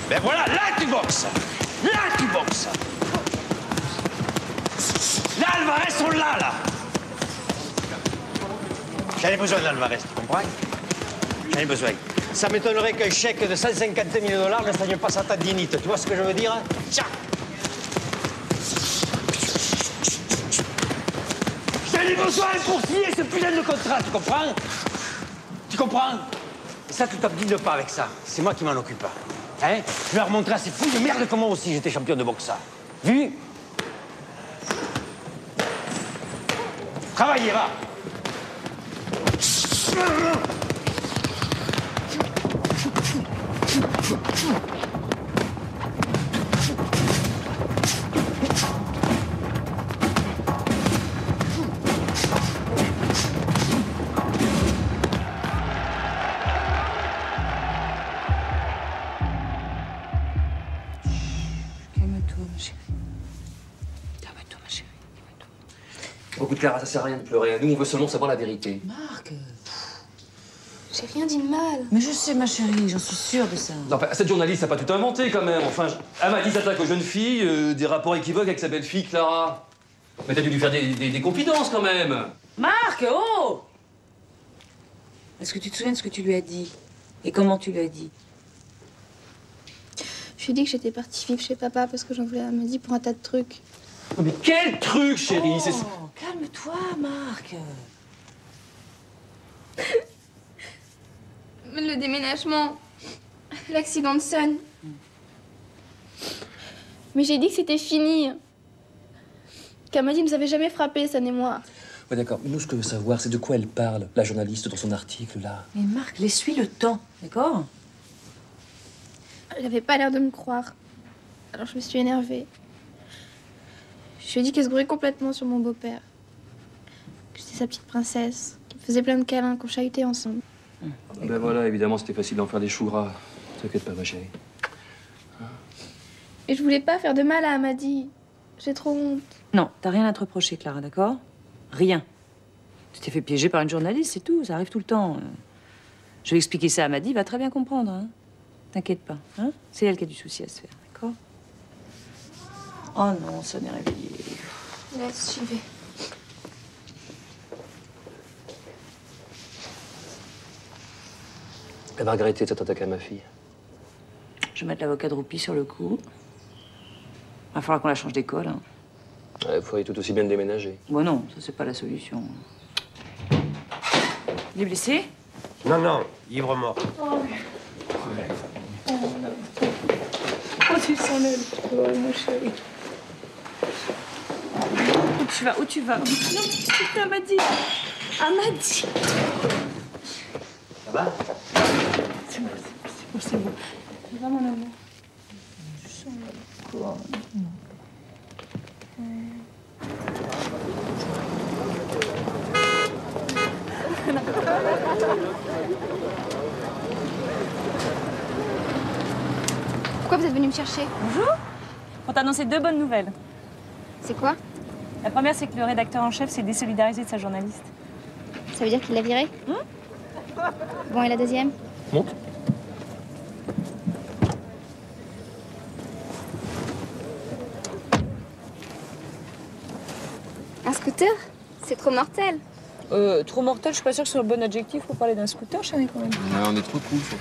Ben voilà, là tu boxes. Là tu boxes. Là, Alvarez, on l'a, là. J'en ai besoin d'Alvarez, tu comprends? J'en ai besoin. Ça m'étonnerait qu'un chèque de 150 000 $ ne soigne pas sa tendinite. Tu vois ce que je veux dire? Tiens. J'en ai besoin pour signer ce putain de contrat, tu comprends? Tu comprends? Et ça, tu t'obstines pas avec ça. C'est moi qui m'en occupe. Hein? Je vais leur montrer à ces fous de merde comment aussi j'étais champion de boxe. Vu? Travaillez, va! Calme-toi, ma chérie. Calme-toi, ma chérie. Écoute, Clara, ça sert à rien de pleurer. Nous, on veut seulement savoir la vérité. Marc. J'ai rien dit de mal. Mais je sais, ma chérie, j'en suis sûre de ça. Non, enfin, cette journaliste n'a pas tout inventé, quand même. Enfin, Amadi s'attaque aux jeunes filles, des rapports équivoques avec sa belle-fille, Clara. Mais t'as dû lui faire des confidences, quand même. Marc, oh! Est-ce que tu te souviens de ce que tu lui as dit? Et comment tu lui as dit? Je lui ai dit que j'étais partie vivre chez papa parce que j'en voulais à Amadi pour un tas de trucs. Non, mais quel truc, chérie! C'est... Calme-toi, Marc. Le déménagement, l'accident de Sun. Mais j'ai dit que c'était fini. Qu'Amadi nous avait jamais frappé, Sun et moi. Ouais, d'accord. Nous, ce que je veux savoir, c'est de quoi elle parle, la journaliste, dans son article, là. Mais Marc, laisse-lui le temps, d'accord? Elle avait pas l'air de me croire. Alors je me suis énervée. Je lui ai dit qu'elle se grouillait complètement sur mon beau-père. Que j'étais sa petite princesse, qui me faisait plein de câlins, qu'on chahutait ensemble. Ben voilà, évidemment, c'était facile d'en faire des choux gras. T'inquiète pas, ma chérie. Et je voulais pas faire de mal à Amadi. J'ai trop honte. Non, t'as rien à te reprocher, Clara, d'accord? Rien. Tu t'es fait piéger par une journaliste, c'est tout. Ça arrive tout le temps. Je vais expliquer ça à Amadi, il va très bien comprendre. Hein. T'inquiète pas. Hein? C'est elle qui a du souci à se faire, d'accord? Oh non, ça n'est réveillé. Laisse, j'y vais. Elle va regretter de s'attaquer à ma fille. Je vais mettre l'avocat de Roupi sur le coup. Va falloir qu'on la change d'école. Hein. Il faudrait tout aussi bien déménager. Bon non, ça c'est pas la solution. Il est blessé? Non, non, ivre mort. Oh, tu sens le mon chéri. Où tu vas? Où tu vas? Non, qu'est-ce que tu fais, Amadi? Amadi! Ça va? C'est bon, c'est bon. Ça va, mon amour? Je sens le corps. Pourquoi vous êtes venu me chercher? Bonjour. Pour t'annoncer 2 bonnes nouvelles. C'est quoi? La première, c'est que le rédacteur en chef s'est désolidarisé de sa journaliste. Ça veut dire qu'il l'a viré? Bon, et la deuxième? Monte. Un scooter? C'est trop mortel. Trop mortel, je suis pas sûre que ce soit le bon adjectif pour parler d'un scooter, chérie, quand même. Ouais, on est trop cool, surtout.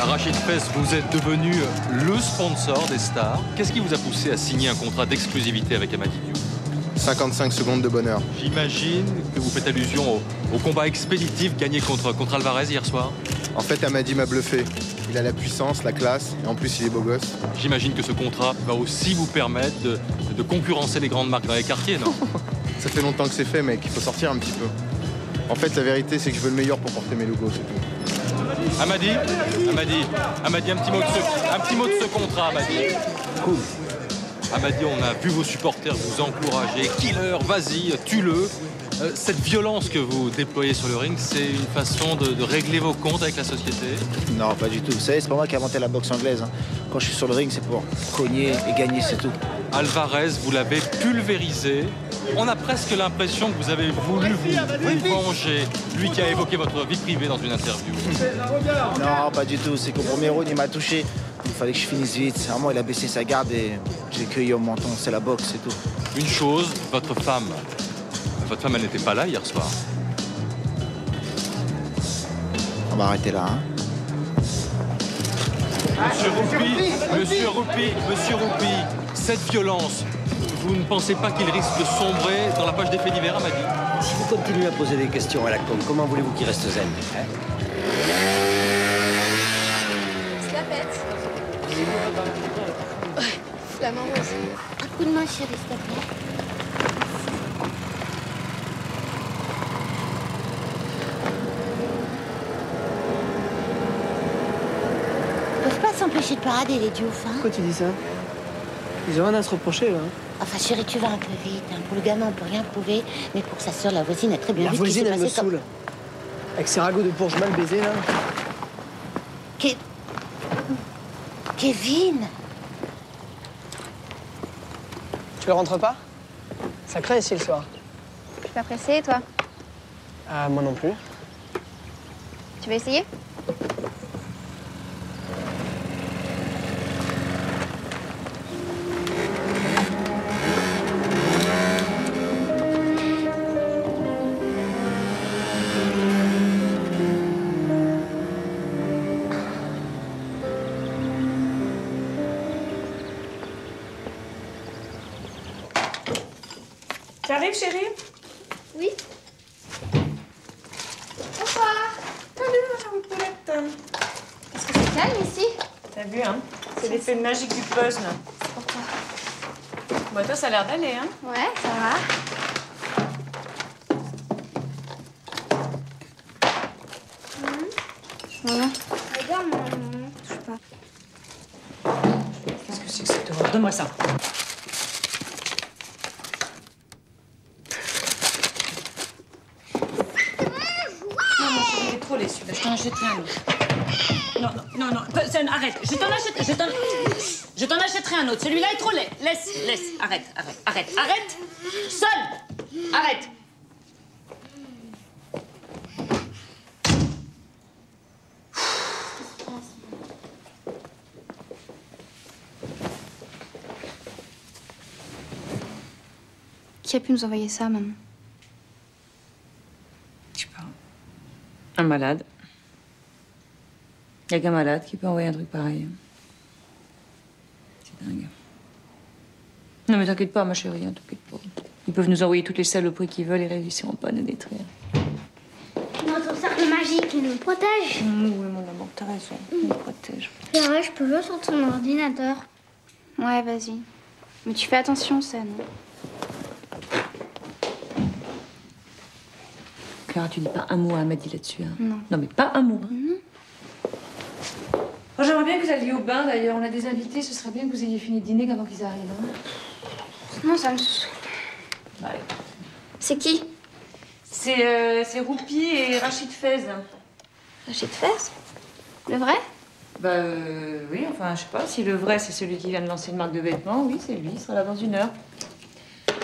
Rachid Fess, vous êtes devenu le sponsor des stars. Qu'est-ce qui vous a poussé à signer un contrat d'exclusivité avec Amady Diouf? 55 secondes de bonheur. J'imagine que vous faites allusion au combat expéditif gagné contre Alvarez hier soir. En fait, Amady m'a bluffé. Il a la puissance, la classe, et en plus, il est beau gosse. J'imagine que ce contrat va aussi vous permettre de concurrencer les grandes marques dans les quartiers, non? Ça fait longtemps que c'est fait, mec. Il faut sortir un petit peu. En fait, la vérité, c'est que je veux le meilleur pour porter mes logos, c'est tout. Amady, un petit mot de ce contrat, Amady. Cool. Amady, on a vu vos supporters vous encourager. Killer, vas-y, tue-le. Cette violence que vous déployez sur le ring, c'est une façon de régler vos comptes avec la société? Non, pas du tout. Vous savez, c'est pas moi qui ai inventé la boxe anglaise. Hein. Quand je suis sur le ring, c'est pour cogner et gagner, c'est tout. Alvarez, vous l'avez pulvérisé. On a presque l'impression que vous avez voulu vous venger. Lui qui a évoqué votre vie privée dans une interview. Non, pas du tout. C'est qu'au premier round, il m'a touché. Il fallait que je finisse vite. Vraiment, il a baissé sa garde et j'ai cueilli au menton. C'est la boxe, c'est tout. Une chose, votre femme, elle n'était pas là hier soir. On va arrêter là, hein. Monsieur Roupi, cette violence, vous ne pensez pas qu'il risque de sombrer dans la page des faits divers, Amady? Si vous continuez à poser des questions à la con, comment voulez-vous qu'il reste zen, hein? C'est la fête. La main rose. Un coup de main, chérie, s'il te plaît. Ils peuvent pas s'empêcher de parader, les Diouf, hein. Pourquoi tu dis ça? Ils ont rien à se reprocher, là. Enfin, chérie, tu vas un peu vite. Hein. Pour le gamin, on peut rien prouver. Mais pour sa sœur, la voisine a très bien La vu ce qui voisine, s'est elle me passé comme... saoule. Avec ses ragots de bourge mal baisés, là. Kevin! Tu rentres pas? Ça craint ici le soir. Je suis pas pressée, toi? Ah, moi non plus. Tu veux essayer? T'arrives, chérie? Oui. Bonsoir. Salut, ma poulette. Est-ce que c'est calme ici? T'as vu, hein? C'est l'effet magique du puzzle. C'est pour toi. Bon, toi, ça a l'air d'aller, hein? Ouais, ça va. Voilà. Regarde, maman. Touche pas. Qu'est-ce que c'est que cette horreur? Donne-moi ça. Non, mon chéri, il est trop laid, celui-là. Je t'en achèterai un autre. Non. Arrête. Je t'en achèterai un autre. Celui-là est trop laid. Laisse. Arrête. Sonne. Arrête. Qui a pu nous envoyer ça, maman? Je sais pas. Un malade. Il n'y a qu'un malade qui peut envoyer un truc pareil. C'est dingue. Non mais t'inquiète pas, ma chérie, hein, t'inquiète pas. Ils peuvent nous envoyer toutes les saloperies qu'ils veulent, ils réussiront pas à nous détruire. Notre cercle magique, il nous protège. Oui, mon amour, t'as raison. Il nous protège. Clara, je peux jouer sur ton ordinateur. Ouais, vas-y. Mais tu fais attention, San. Clara, tu dis pas un mot à Amady là-dessus. Hein. Non. Non, mais pas un mot. Hein. Oh, j'aimerais bien que vous alliez au bain, d'ailleurs. On a des invités. Ce serait bien que vous ayez fini de dîner avant qu'ils arrivent. Hein. Non, ça me saoule. Ouais. C'est qui? C'est Roupi et Rachid Fez. Rachid Fez? Le vrai? Bah oui, enfin je sais pas, si le vrai c'est celui qui vient de lancer une marque de vêtements, oui c'est lui, il sera là dans 1 heure.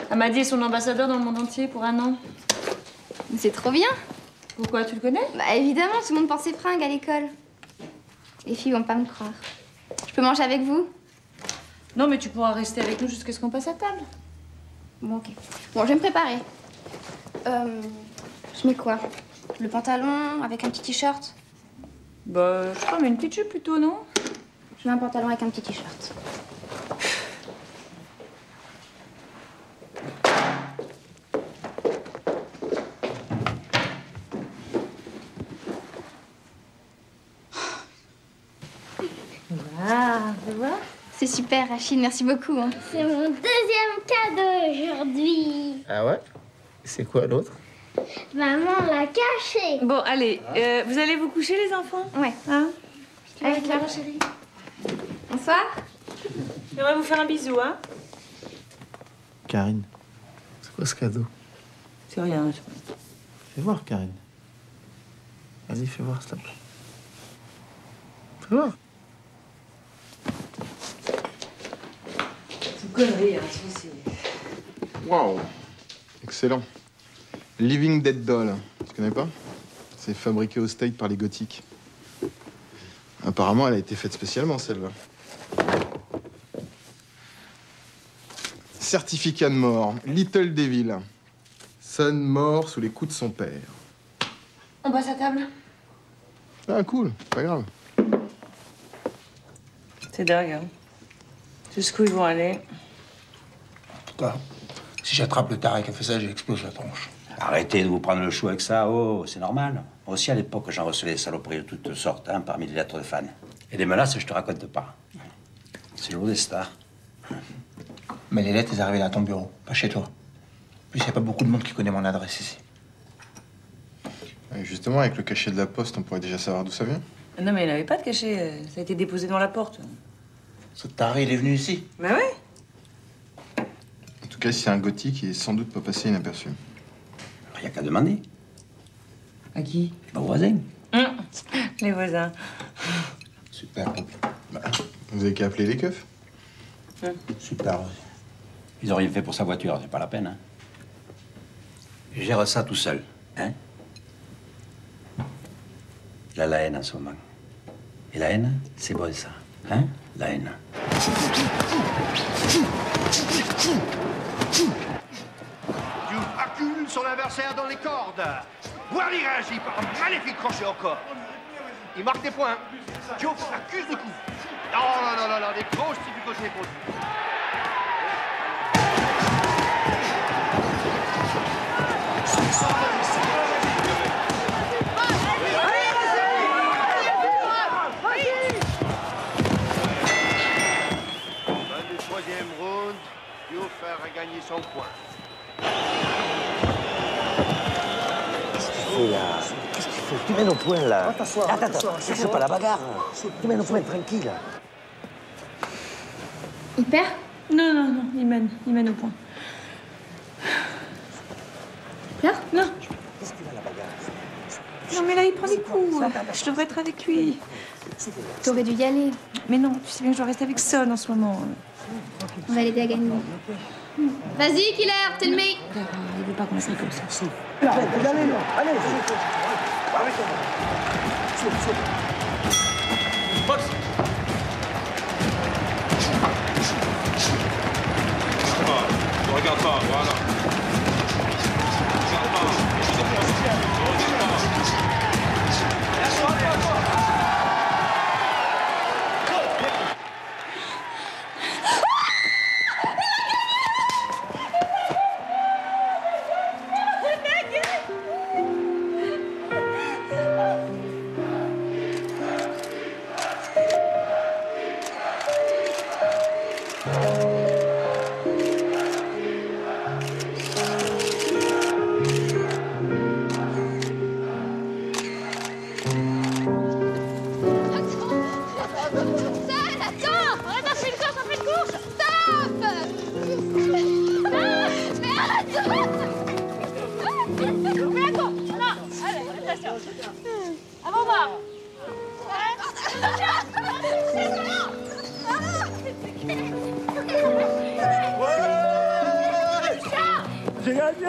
Amadi est son ambassadeur dans le monde entier pour 1 an. C'est trop bien. Pourquoi, tu le connais? Bah évidemment, tout le monde porte ses fringues à l'école. Les filles vont pas me croire. Je peux manger avec vous? Non mais tu pourras rester avec nous jusqu'à ce qu'on passe à table. Bon ok. Bon, je vais me préparer. Je mets quoi? Le pantalon avec un petit t-shirt? Bah je sais pas, mais une petite jupe plutôt, non? Je mets un pantalon avec un petit t-shirt. Ah, tu vois? C'est super, Rachid, merci beaucoup. Hein. C'est mon 2e cadeau aujourd'hui. Ah ouais? C'est quoi l'autre? Maman l'a caché. Bon, allez, vous allez vous coucher, les enfants? Ouais. Hein? Allez, Clara, chérie. Bonsoir. J'aimerais vous faire un bisou, hein? Karine, c'est quoi ce cadeau? C'est rien. Fais voir, Karine. Vas-y, fais voir, s'il te plaît. Fais voir. C'est une connerie, hein, c'est... Waouh. Excellent. Living Dead Doll. Tu connais pas? C'est fabriqué au States par les gothiques. Apparemment, elle a été faite spécialement, celle-là. Certificat de mort. Little Devil. Son mort sous les coups de son père. On passe à table? Ah, cool. Pas grave. C'est dingue, hein? Jusqu'où ils vont aller? En tout cas, si j'attrape le taré qui a fait ça, j'explose la tronche. Arrêtez de vous prendre le chou avec ça, oh, c'est normal. Moi aussi, à l'époque, j'en recevais des saloperies de toutes sortes, hein, parmi les lettres de fans. Et des menaces, je te raconte pas. C'est le lot des stars. Mais les lettres, elles arrivent à ton bureau, pas chez toi. En plus, il n'y a pas beaucoup de monde qui connaît mon adresse ici. Et justement, avec le cachet de la poste, on pourrait déjà savoir d'où ça vient. Non, mais il n'avait pas de cachet. Ça a été déposé dans la porte. Ce taré, il est venu ici. Bah ouais. En tout cas, si c'est un gothique, il est sans doute pas passé inaperçu. Il n'y a qu'à demander. À qui? Aux voisins. Les voisins. Super. Vous avez qu'à appeler les keufs. Super. Ils ont rien fait pour sa voiture, c'est pas la peine, hein. Je gère ça tout seul, hein. Il a la haine en ce moment. Et la haine, c'est bon, ça. Hein? La haine. Diouf accule son adversaire dans les cordes. Voir il réagit par un maléfique crochet au corps. Il marque des points. Diouf accuse de coup. Non, des grosses difficultés pour lui. Du 3e round, Diouf a gagné son point. Qu'est-ce que tu fais, là? Qu'est-ce que tu fais? Tu mènes au point, là. Attends, c'est pas la bagarre. Tu mènes au point, tranquille. Il perd? Non, il mène au point. Il perd? Non. Qu'est-ce qu'il a, la bagarre? Non, mais là, il prend des coups. Je devrais être avec lui. T'aurais dû y aller. Mais non, tu sais bien que je dois rester avec Son en ce moment. On va l'aider à gagner. Vas-y, Killer, t'es le meilleur. Il veut pas qu'on essaye comme ça. Allez. Box. Ne regarde pas, voilà. Mais arrête! J'ai gagné.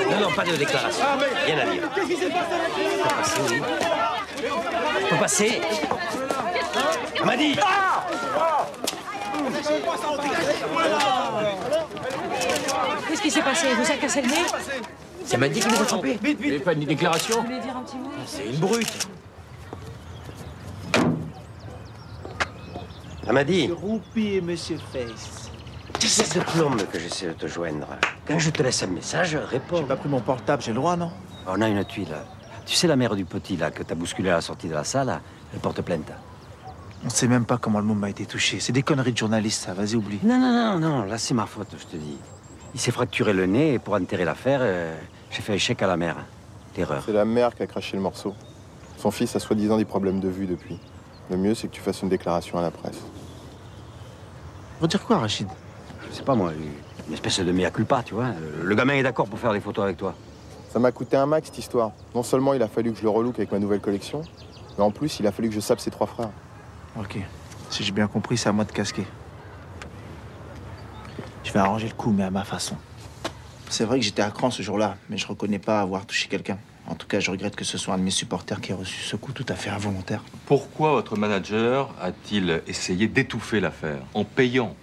Non, non, pas de déclaration. Rien à dire. Qu'est-ce qui s'est passé avec On peut passer, oui. On peut passer. Amadi! Qu'est-ce qui s'est passé? Vous avez cassé le nez? Ça m'a dit qu'il est retrompé. Vite, vite. Il n'y avait pas de déclaration. Vous voulez dire un petit mot? C'est une brute. Amadi. Roupi et Monsieur Face. C'est de plombe que j'essaie de te joindre. Quand je te laisse un message, réponds. J'ai pas pris mon portable, j'ai le droit, non? On a une tuile. Tu sais, la mère du petit, là, que t'as bousculé à la sortie de la salle, elle porte plainte. On sait même pas comment le môme a été touché. C'est des conneries de journalistes, ça. Vas-y, oublie. Non, non, non, non, là, c'est ma faute, je te dis. Il s'est fracturé le nez et pour enterrer l'affaire, j'ai fait échec à la mère. L'erreur. C'est la mère qui a craché le morceau. Son fils a soi-disant des problèmes de vue depuis. Le mieux, c'est que tu fasses une déclaration à la presse. Faut dire quoi, Rachid? Je sais pas, moi, une espèce de mea culpa, tu vois. Le gamin est d'accord pour faire des photos avec toi. Ça m'a coûté un max, cette histoire. Non seulement il a fallu que je le relook avec ma nouvelle collection, mais en plus, il a fallu que je sape ses 3 frères. Ok. Si j'ai bien compris, c'est à moi de casquer. Je vais arranger le coup, mais à ma façon. C'est vrai que j'étais à cran ce jour-là, mais je reconnais pas avoir touché quelqu'un. En tout cas, je regrette que ce soit un de mes supporters qui ait reçu ce coup tout à fait involontaire. Pourquoi votre manager a-t-il essayé d'étouffer l'affaire en payant?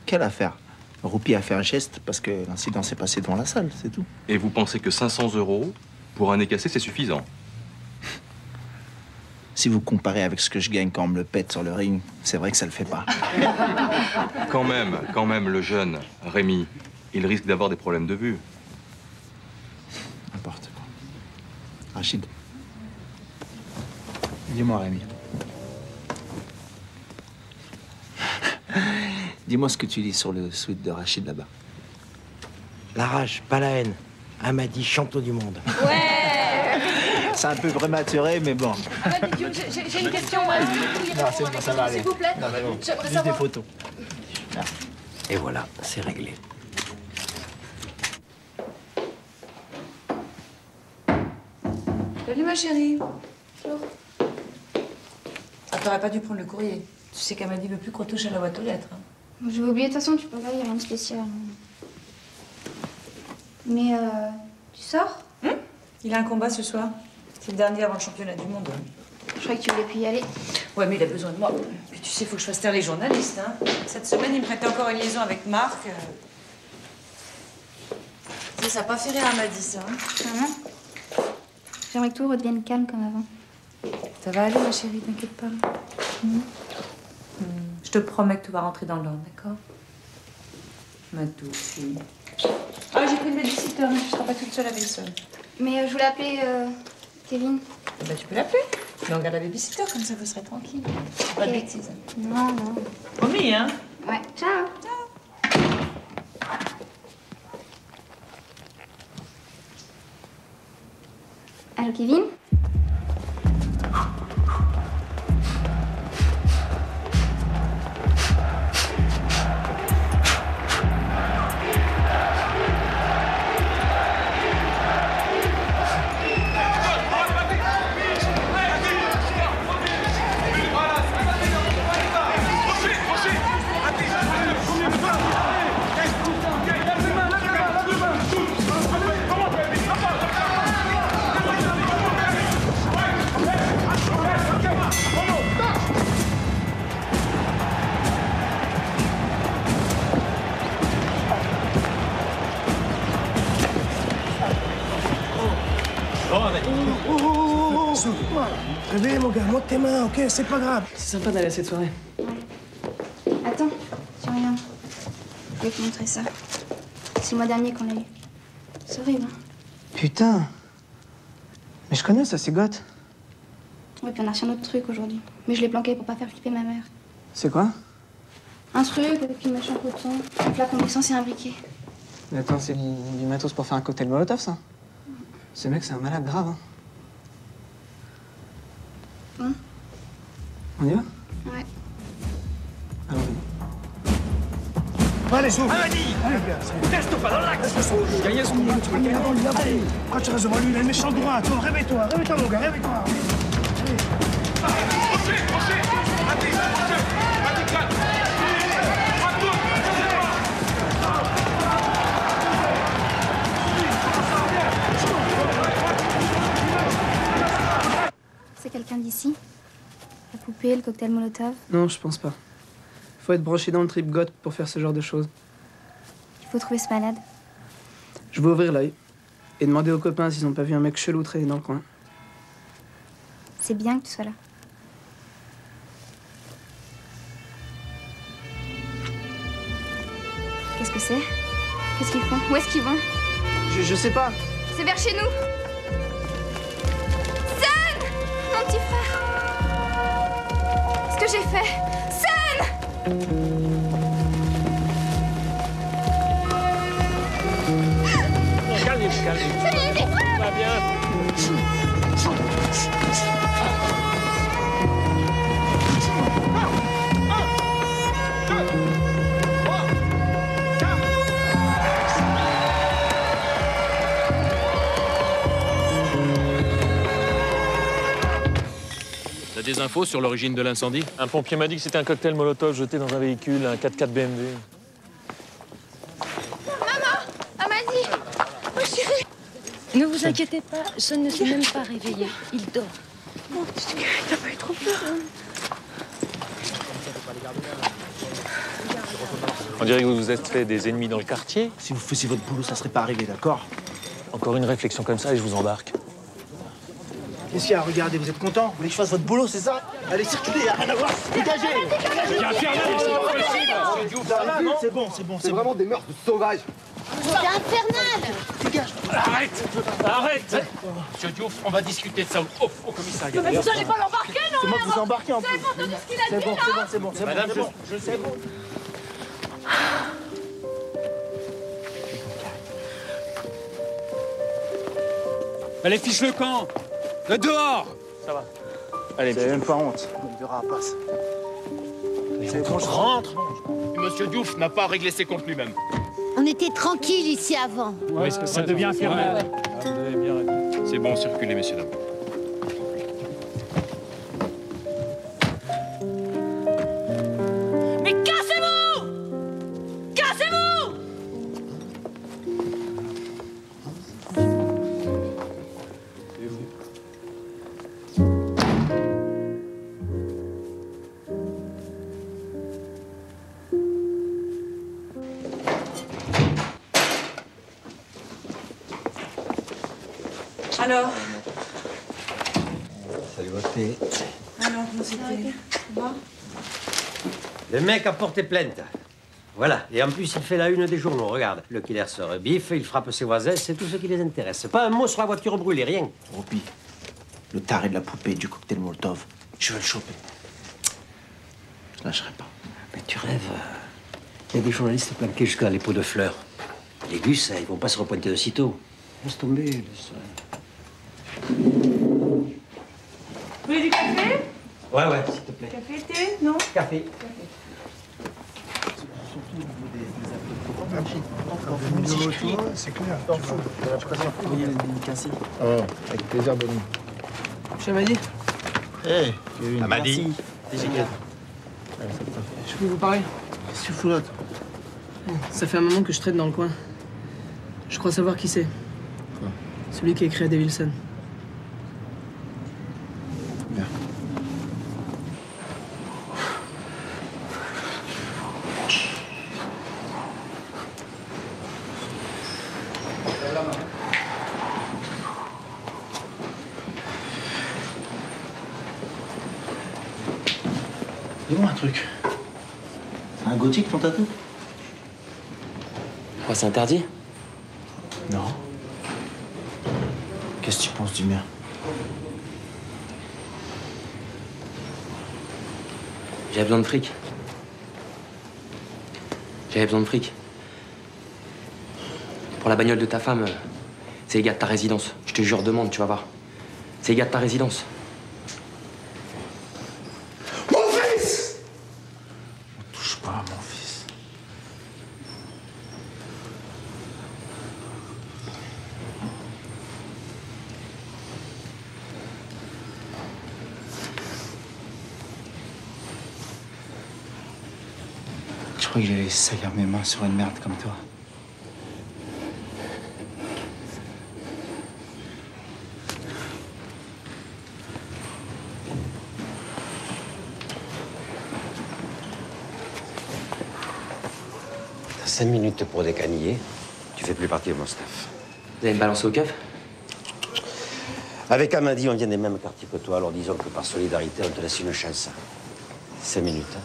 Quelle affaire? Roupi a fait un geste parce que l'incident s'est passé devant la salle, c'est tout. Et vous pensez que 500 € pour un nez cassé, c'est suffisant? Si vous comparez avec ce que je gagne quand on me le pète sur le ring, c'est vrai que ça le fait pas. Quand même, le jeune Rémi, il risque d'avoir des problèmes de vue. N'importe quoi. Rachid. Dis-moi, Rémi. Dis-moi ce que tu lis sur le sweat de Rachid là-bas. La rage, pas la haine. Amadi, champion du monde. Ouais. C'est un peu prématuré, mais bon. J'ai une question. Non, c'est bon, ça va aller. S'il vous plaît. Non, mais bon, J'aimerais juste savoir... des photos. Et voilà, c'est réglé. Salut ma chérie. Bonjour. Ah, t'aurais pas dû prendre le courrier. Tu sais qu'Amadi veut plus qu'on touche à la boîte aux lettres. Hein. Je vais oublier, de toute façon, tu peux pas, il n'y a rien de spécial. Mais, tu sors? Il a un combat ce soir. C'est le dernier avant le championnat du monde. Je croyais que tu voulais plus y aller. Ouais, mais il a besoin de moi. Puis tu sais, il faut que je fasse taire les journalistes. Hein. Cette semaine, il me prêtait encore une liaison avec Marc. Ça n'a pas fait rire Amadi, ça. Hein. Maman, j'aimerais que tout redevienne calme comme avant. Ça va aller, ma chérie, t'inquiète pas. Je te promets que tout va rentrer dans l'ordre, d'accord? Ma douce fille. Ah, j'ai pris une babysitter, mais tu seras pas toute seule avec ça. Mais je voulais appeler Kevin. Bah, tu peux l'appeler. Mais on garde la babysitter, comme ça vous serez tranquille. Pas de bêtises. Non, non. Promis, hein? Ouais, ciao. Allô, Kevin? Réveille mon gars, monte tes mains, ok, c'est pas grave. C'est sympa d'aller à cette soirée. Attends, tu regardes. Je vais te montrer ça. C'est le mois dernier qu'on l'a eu. C'est horrible, hein? Putain. Mais je connais ça, c'est goth. Ouais, puis on a reçu un autre truc aujourd'hui. Mais je l'ai planqué pour pas faire flipper ma mère. C'est quoi? Un truc avec une mèche en coton, un flacon d'essence et un briquet. Mais attends, c'est du matos pour faire un cocktail Molotov, ça? Ce mec, c'est un malade grave, hein. Bon. On y va? Ouais. Allez, s'ouvre. Amadi, reste pas dans l'axe. Gagnez son boulot, tu veux gagner avant lui. Allez, quand tu restes devant lui, il a une méchante droite. Réveille-toi, mon gars, réveille-toi. C'est quelqu'un d'ici? La poupée, le cocktail Molotov? Non, je pense pas. Faut être branché dans le trip goth pour faire ce genre de choses. Il faut trouver ce malade. Je vais ouvrir l'œil et demander aux copains s'ils ont pas vu un mec chelou traîner dans le coin. C'est bien que tu sois là. Qu'est-ce que c'est? Qu'est-ce qu'ils font? Où est-ce qu'ils vont? Je sais pas. C'est vers chez nous. Sun! Mon petit frère. Ce que j'ai fait. Sun! Calme-toi, calme-toi. Tout va bien. T'as des infos sur l'origine de l'incendie? Un pompier m'a dit que c'était un cocktail Molotov jeté dans un véhicule, un 4x4 BMW. Maman! Amadi! Oh chérie! Ne vous inquiétez pas, Son ne s'est même pas réveillé. Il dort. Oh, t'as pas eu trop peur, hein? On dirait que vous vous êtes fait des ennemis dans le quartier. Si vous faisiez votre boulot, ça serait pas arrivé, d'accord? Encore une réflexion comme ça et je vous embarque. Qu'est-ce qu'il y a? Regardez, vous êtes content? Vous voulez que je fasse votre boulot, c'est ça? Allez, circulez, y a rien à voir. Dégagez! C'est bon, c'est bon. C'est vraiment des meurtres sauvages. C'est infernal! Dégage! Arrête! Arrête! Monsieur Diouf, on va discuter de ça au commissariat. Mais vous allez pas l'embarquer, non? C'est moi que vous embarquez en plus. Vous avez pas entendu ce qu'il a dit, là? C'est bon. Madame, je sais. Allez, fiche le camp. Dehors. Ça va. Allez, vous avez même pas honte. On verra à passe. C'est bon, je rentre. Monsieur Diouf n'a pas réglé ses comptes lui-même. On était tranquille ici avant. Oui, ça devient infernal. C'est bon, circulez, messieurs, dames. Mais cassez-vous! Cassez-vous! Alors? Salut, votre fille. Alors, comment c'était? Ça va? Le mec a porté plainte. Voilà. Et en plus, il fait la une des journaux. Regarde, le killer se rebiffe, il frappe ses voisins, c'est tout ce qui les intéresse. Pas un mot sur la voiture brûlée, rien. Roby, le taré de la poupée du cocktail Molotov, je vais le choper. Je lâcherai pas. Mais tu rêves. Il y a des journalistes planqués jusqu'à les pots de fleurs. Les gus, ils vont pas se repointer de sitôt. Laisse tomber, laisse. Vous voulez du café? Ouais, s'il te plaît. Café, thé? Non? Café. C'est clair. Oh, avec plaisir, Bonnie. Monsieur Amadi? Hey, Kevin. Amadi. Je peux vous parler? Qu'est-ce que tu fous là? Ça fait un moment que je traîne dans le coin. Je crois savoir qui c'est. Quoi? Celui qui a écrit à Devilson. Bien. Dis-moi un truc. C'est un gothique ton tatou? Quoi, c'est interdit? Non. Qu'est-ce que tu penses du mien? J'avais besoin de fric. J'avais besoin de fric. Pour la bagnole de ta femme, c'est les gars de ta résidence. Je te jure, demande, tu vas voir. C'est les gars de ta résidence. Mon fils! On touche pas à mon fils. crois que j'allais salir mes mains sur une merde comme toi. T'as 5 minutes pour décaniller. Tu fais plus partie de mon staff. Vous allez me balancer au keuf? Avec Amadi, on vient des mêmes quartiers que toi, alors disons que par solidarité, on te laisse une chance. 5 minutes. Hein.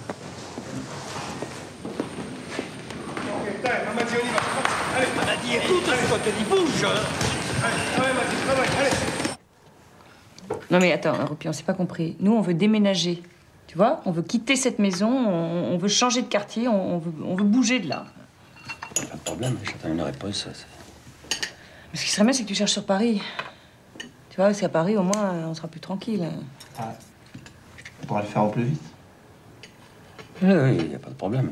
Amadi, écoute, je te dis bouge. Non mais attends, Rupi, on s'est pas compris. Nous, on veut déménager. Tu vois? On veut quitter cette maison, on veut changer de quartier, on veut bouger de là. Pas de problème, j'attends une réponse. Mais ce qui serait bien, c'est que tu cherches sur Paris. Tu vois, parce qu'à Paris, au moins, on sera plus tranquille. Ah. On pourra le faire au plus vite. Oui, il n'y a pas de problème.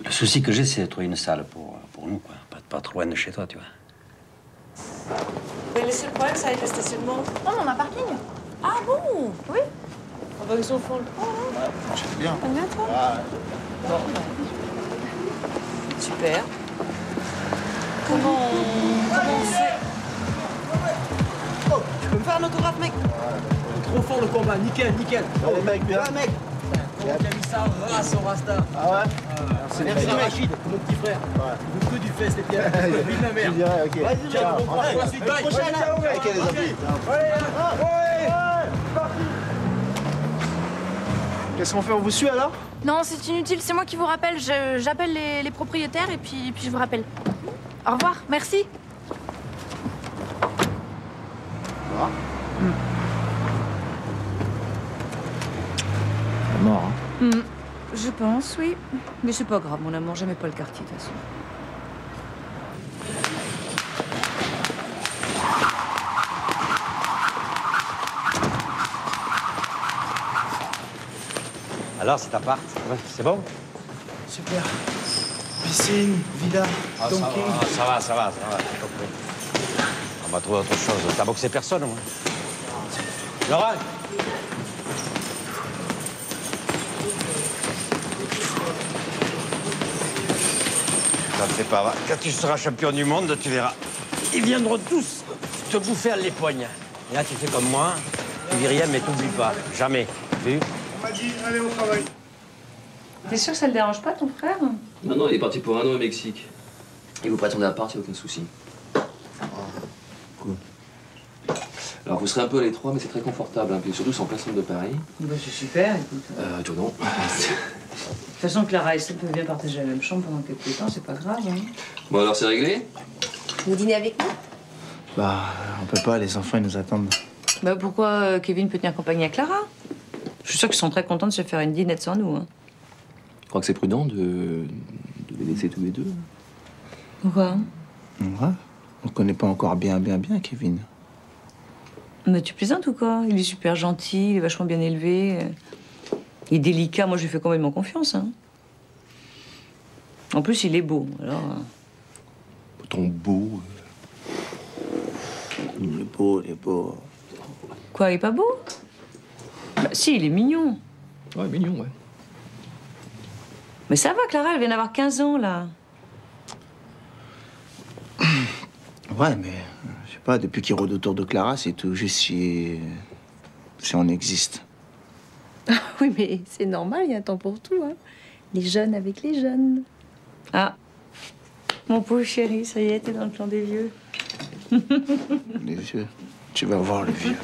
Le souci que j'ai, c'est de trouver une salle pour nous, quoi. Pas trop loin de chez toi, tu vois. Mais le seul problème, ça va être le stationnement. Non, on a un parking. Ah bon? Oui. On va ils en font le prendre, hein? C'est bien. T'aimes bien, toi? Bon. Super. Comment on fait? Oh, tu peux me faire un autographe, mec? Trop fort le combat, nickel, nickel. Allez, mec, bien. Ouais, mec. Comment t'as mis ça race au rasta? Ah ouais? Merci, Rachid, mon petit frère. Le coup du fest, c'était bien. Vive la mère. Ok. Vas-y, tiens, on prend la suite. Bye. Prochaine, Ok, les amis. Qu'est-ce qu'on fait? On vous suit alors? Non, c'est inutile, c'est moi qui vous rappelle. J'appelle les propriétaires et puis je vous rappelle. Au revoir, merci. C'est mort, hein? Je pense, oui. Mais c'est pas grave, mon amour, j'aimais pas le quartier, de toute façon. Alors, c'est appart? Ouais, c'est bon? Super. Piscine, villa, donkey. Ça va, j'ai compris. On va trouver autre chose. T'as boxé personne, moi. Laurent! Ça te fait pas, va. Quand tu seras champion du monde, tu verras. Ils viendront tous te bouffer à l'époigne. Et là, tu fais comme moi. Tu dis rien, mais t'oublies pas. Jamais. Vu? On m'a dit, allez au travail. T'es sûr que ça le dérange pas, ton frère? Non, il est parti pour un an au Mexique. Il vous prête son appart, il n'y a aucun souci. Cool. Alors, vous serez un peu à l'étroit, mais c'est très confortable. Hein. Puis surtout, c'est en plein centre de Paris. Bah, c'est super, écoute. Toi, non. De toute façon, Clara et Steph peuvent bien partager la même chambre pendant quelques temps, c'est pas grave. Hein. Bon, alors, c'est réglé? Vous dînez avec nous? Bah, on peut pas, les enfants, ils nous attendent. Bah, pourquoi Kevin peut tenir compagnie à Clara? Je suis sûre qu'ils sont très contents de se faire une dînette sans nous. Hein. Je crois que c'est prudent de les laisser tous les deux. Pourquoi? Ouais. On connaît pas encore bien Kevin. Mais tu plaisantes ou quoi? Il est super gentil, il est vachement bien élevé. Il est délicat, moi je lui fais complètement confiance. Hein. En plus, il est beau, alors... Ton beau... Il est beau. Quoi, il est pas beau? Bah si, il est mignon. Ouais, mignon, ouais. Mais ça va, Clara, elle vient d'avoir 15 ans, là. Ouais, mais je sais pas, depuis qu'il rôde autour de Clara, c'est tout juste si on existe. Oui, mais c'est normal, il y a un temps pour tout. Hein. Les jeunes avec les jeunes. Ah, mon pauvre chéri, ça y est, t'es dans le clan des vieux. Les vieux. Tu vas voir le vieux.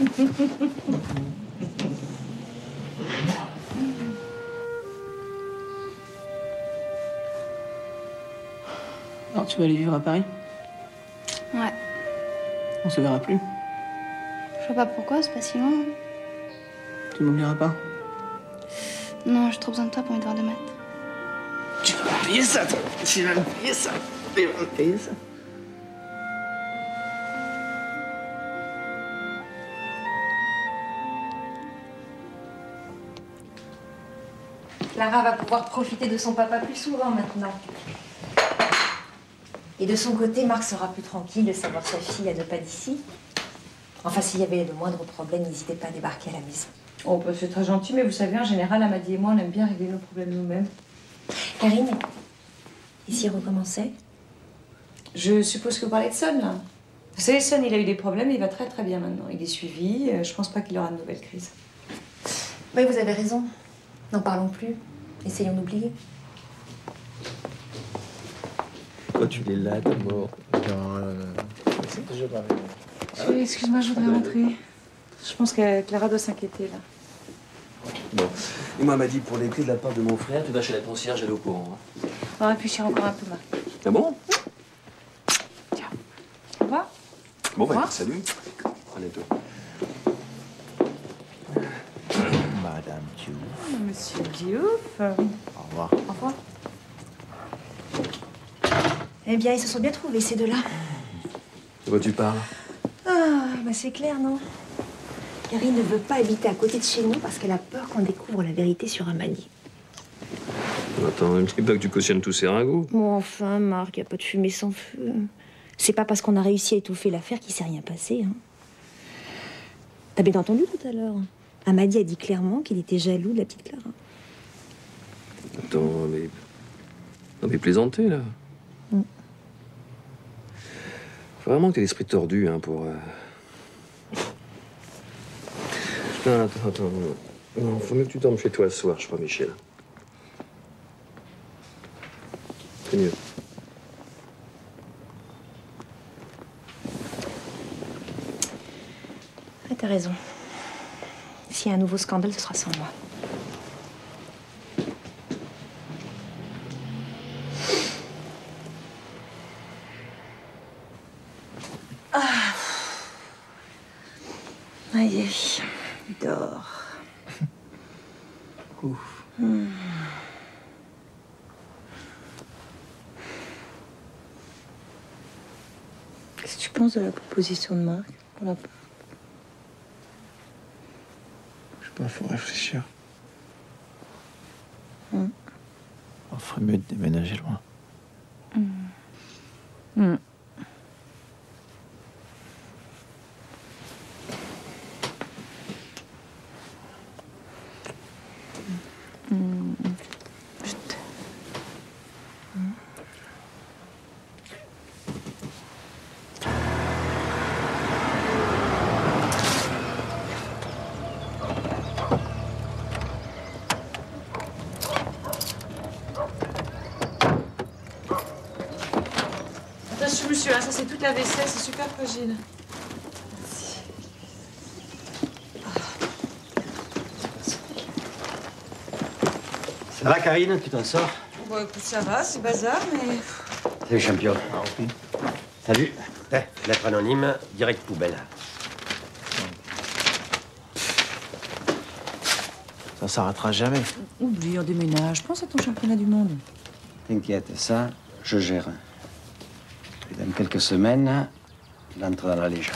Alors, tu vas aller vivre à Paris? Ouais. On se verra plus. Je vois pas pourquoi, c'est pas si loin. Tu m'oublieras pas? Non, j'ai trop besoin de toi pour mes devoirs de maths. Tu vas me payer ça, toi. Tu vas me payer ça. Tu vas me payer ça. Clara va pouvoir profiter de son papa plus souvent maintenant. Et de son côté, Marc sera plus tranquille de savoir sa fille à 2 pas d'ici. Enfin, s'il y avait le moindre problème, n'hésitez pas à débarquer à la maison. Oh, bah, c'est très gentil, mais vous savez, en général, Amady et moi, on aime bien régler nos problèmes nous-mêmes. Karine, et s'il recommençait? Je suppose que vous parlez de Son, là. Vous savez, Son, il a eu des problèmes, il va très très bien maintenant. Il est suivi, je pense pas qu'il aura de nouvelles crises. Oui, vous avez raison. N'en parlons plus. Essayons d'oublier. Quand tu l'es là, t'es mort. C'est déjà pas vrai. Oui, excuse-moi, je voudrais rentrer. Je pense que Clara doit s'inquiéter, là. Bon. Et moi, elle m'a dit pour les clés de la part de mon frère, tu vas chez la concierge, elle est au courant. Hein. On va réfléchir encore un peu, Marc. Ah bon? Tiens. Au revoir. Bon, bah, revoir. salut. À bientôt. Madame Diouf. Monsieur Diouf. Au revoir. Au revoir. Eh bien, ils se sont bien trouvés, ces deux-là. De quoi tu parles? Ah, bah c'est clair, non? Karine ne veut pas habiter à côté de chez nous parce qu'elle a peur qu'on découvre la vérité sur Amady. Attends, ne me dis pas que tu cautionnes tous ces ragots. Bon, enfin, Marc, y a pas de fumée sans feu. C'est pas parce qu'on a réussi à étouffer l'affaire qu'il s'est rien passé, hein. T'as bien entendu tout à l'heure. Amady a dit clairement qu'il était jaloux de la petite Clara. Attends, mais... Non, mais plaisanter, là. Faut vraiment que t'aies l'esprit tordu, hein, pour... Non, attends. Non, faut mieux que tu dormes chez toi ce soir, je crois, Michel. C'est mieux. Ah, t'as raison. S'il y a un nouveau scandale, ce sera sans moi. Ah. Aïe, aïe. Il dort. Ouf. Qu'est-ce que tu penses de la proposition de Marc pour la... Je sais pas, faut réfléchir. Mm. On ferait mieux de déménager loin. Attention, monsieur, hein, ça c'est toute la vaisselle, c'est super fragile. Ça va, Karine? Tu t'en sors? Bon, écoute, ça va, c'est bazar, mais... Salut, champion. Salut. Lettre anonyme, direct poubelle. Ça s'arrêtera jamais. Oublie, on déménage. Pense à ton championnat du monde. T'inquiète, ça, je gère. Et dans quelques semaines, il entre dans la légende.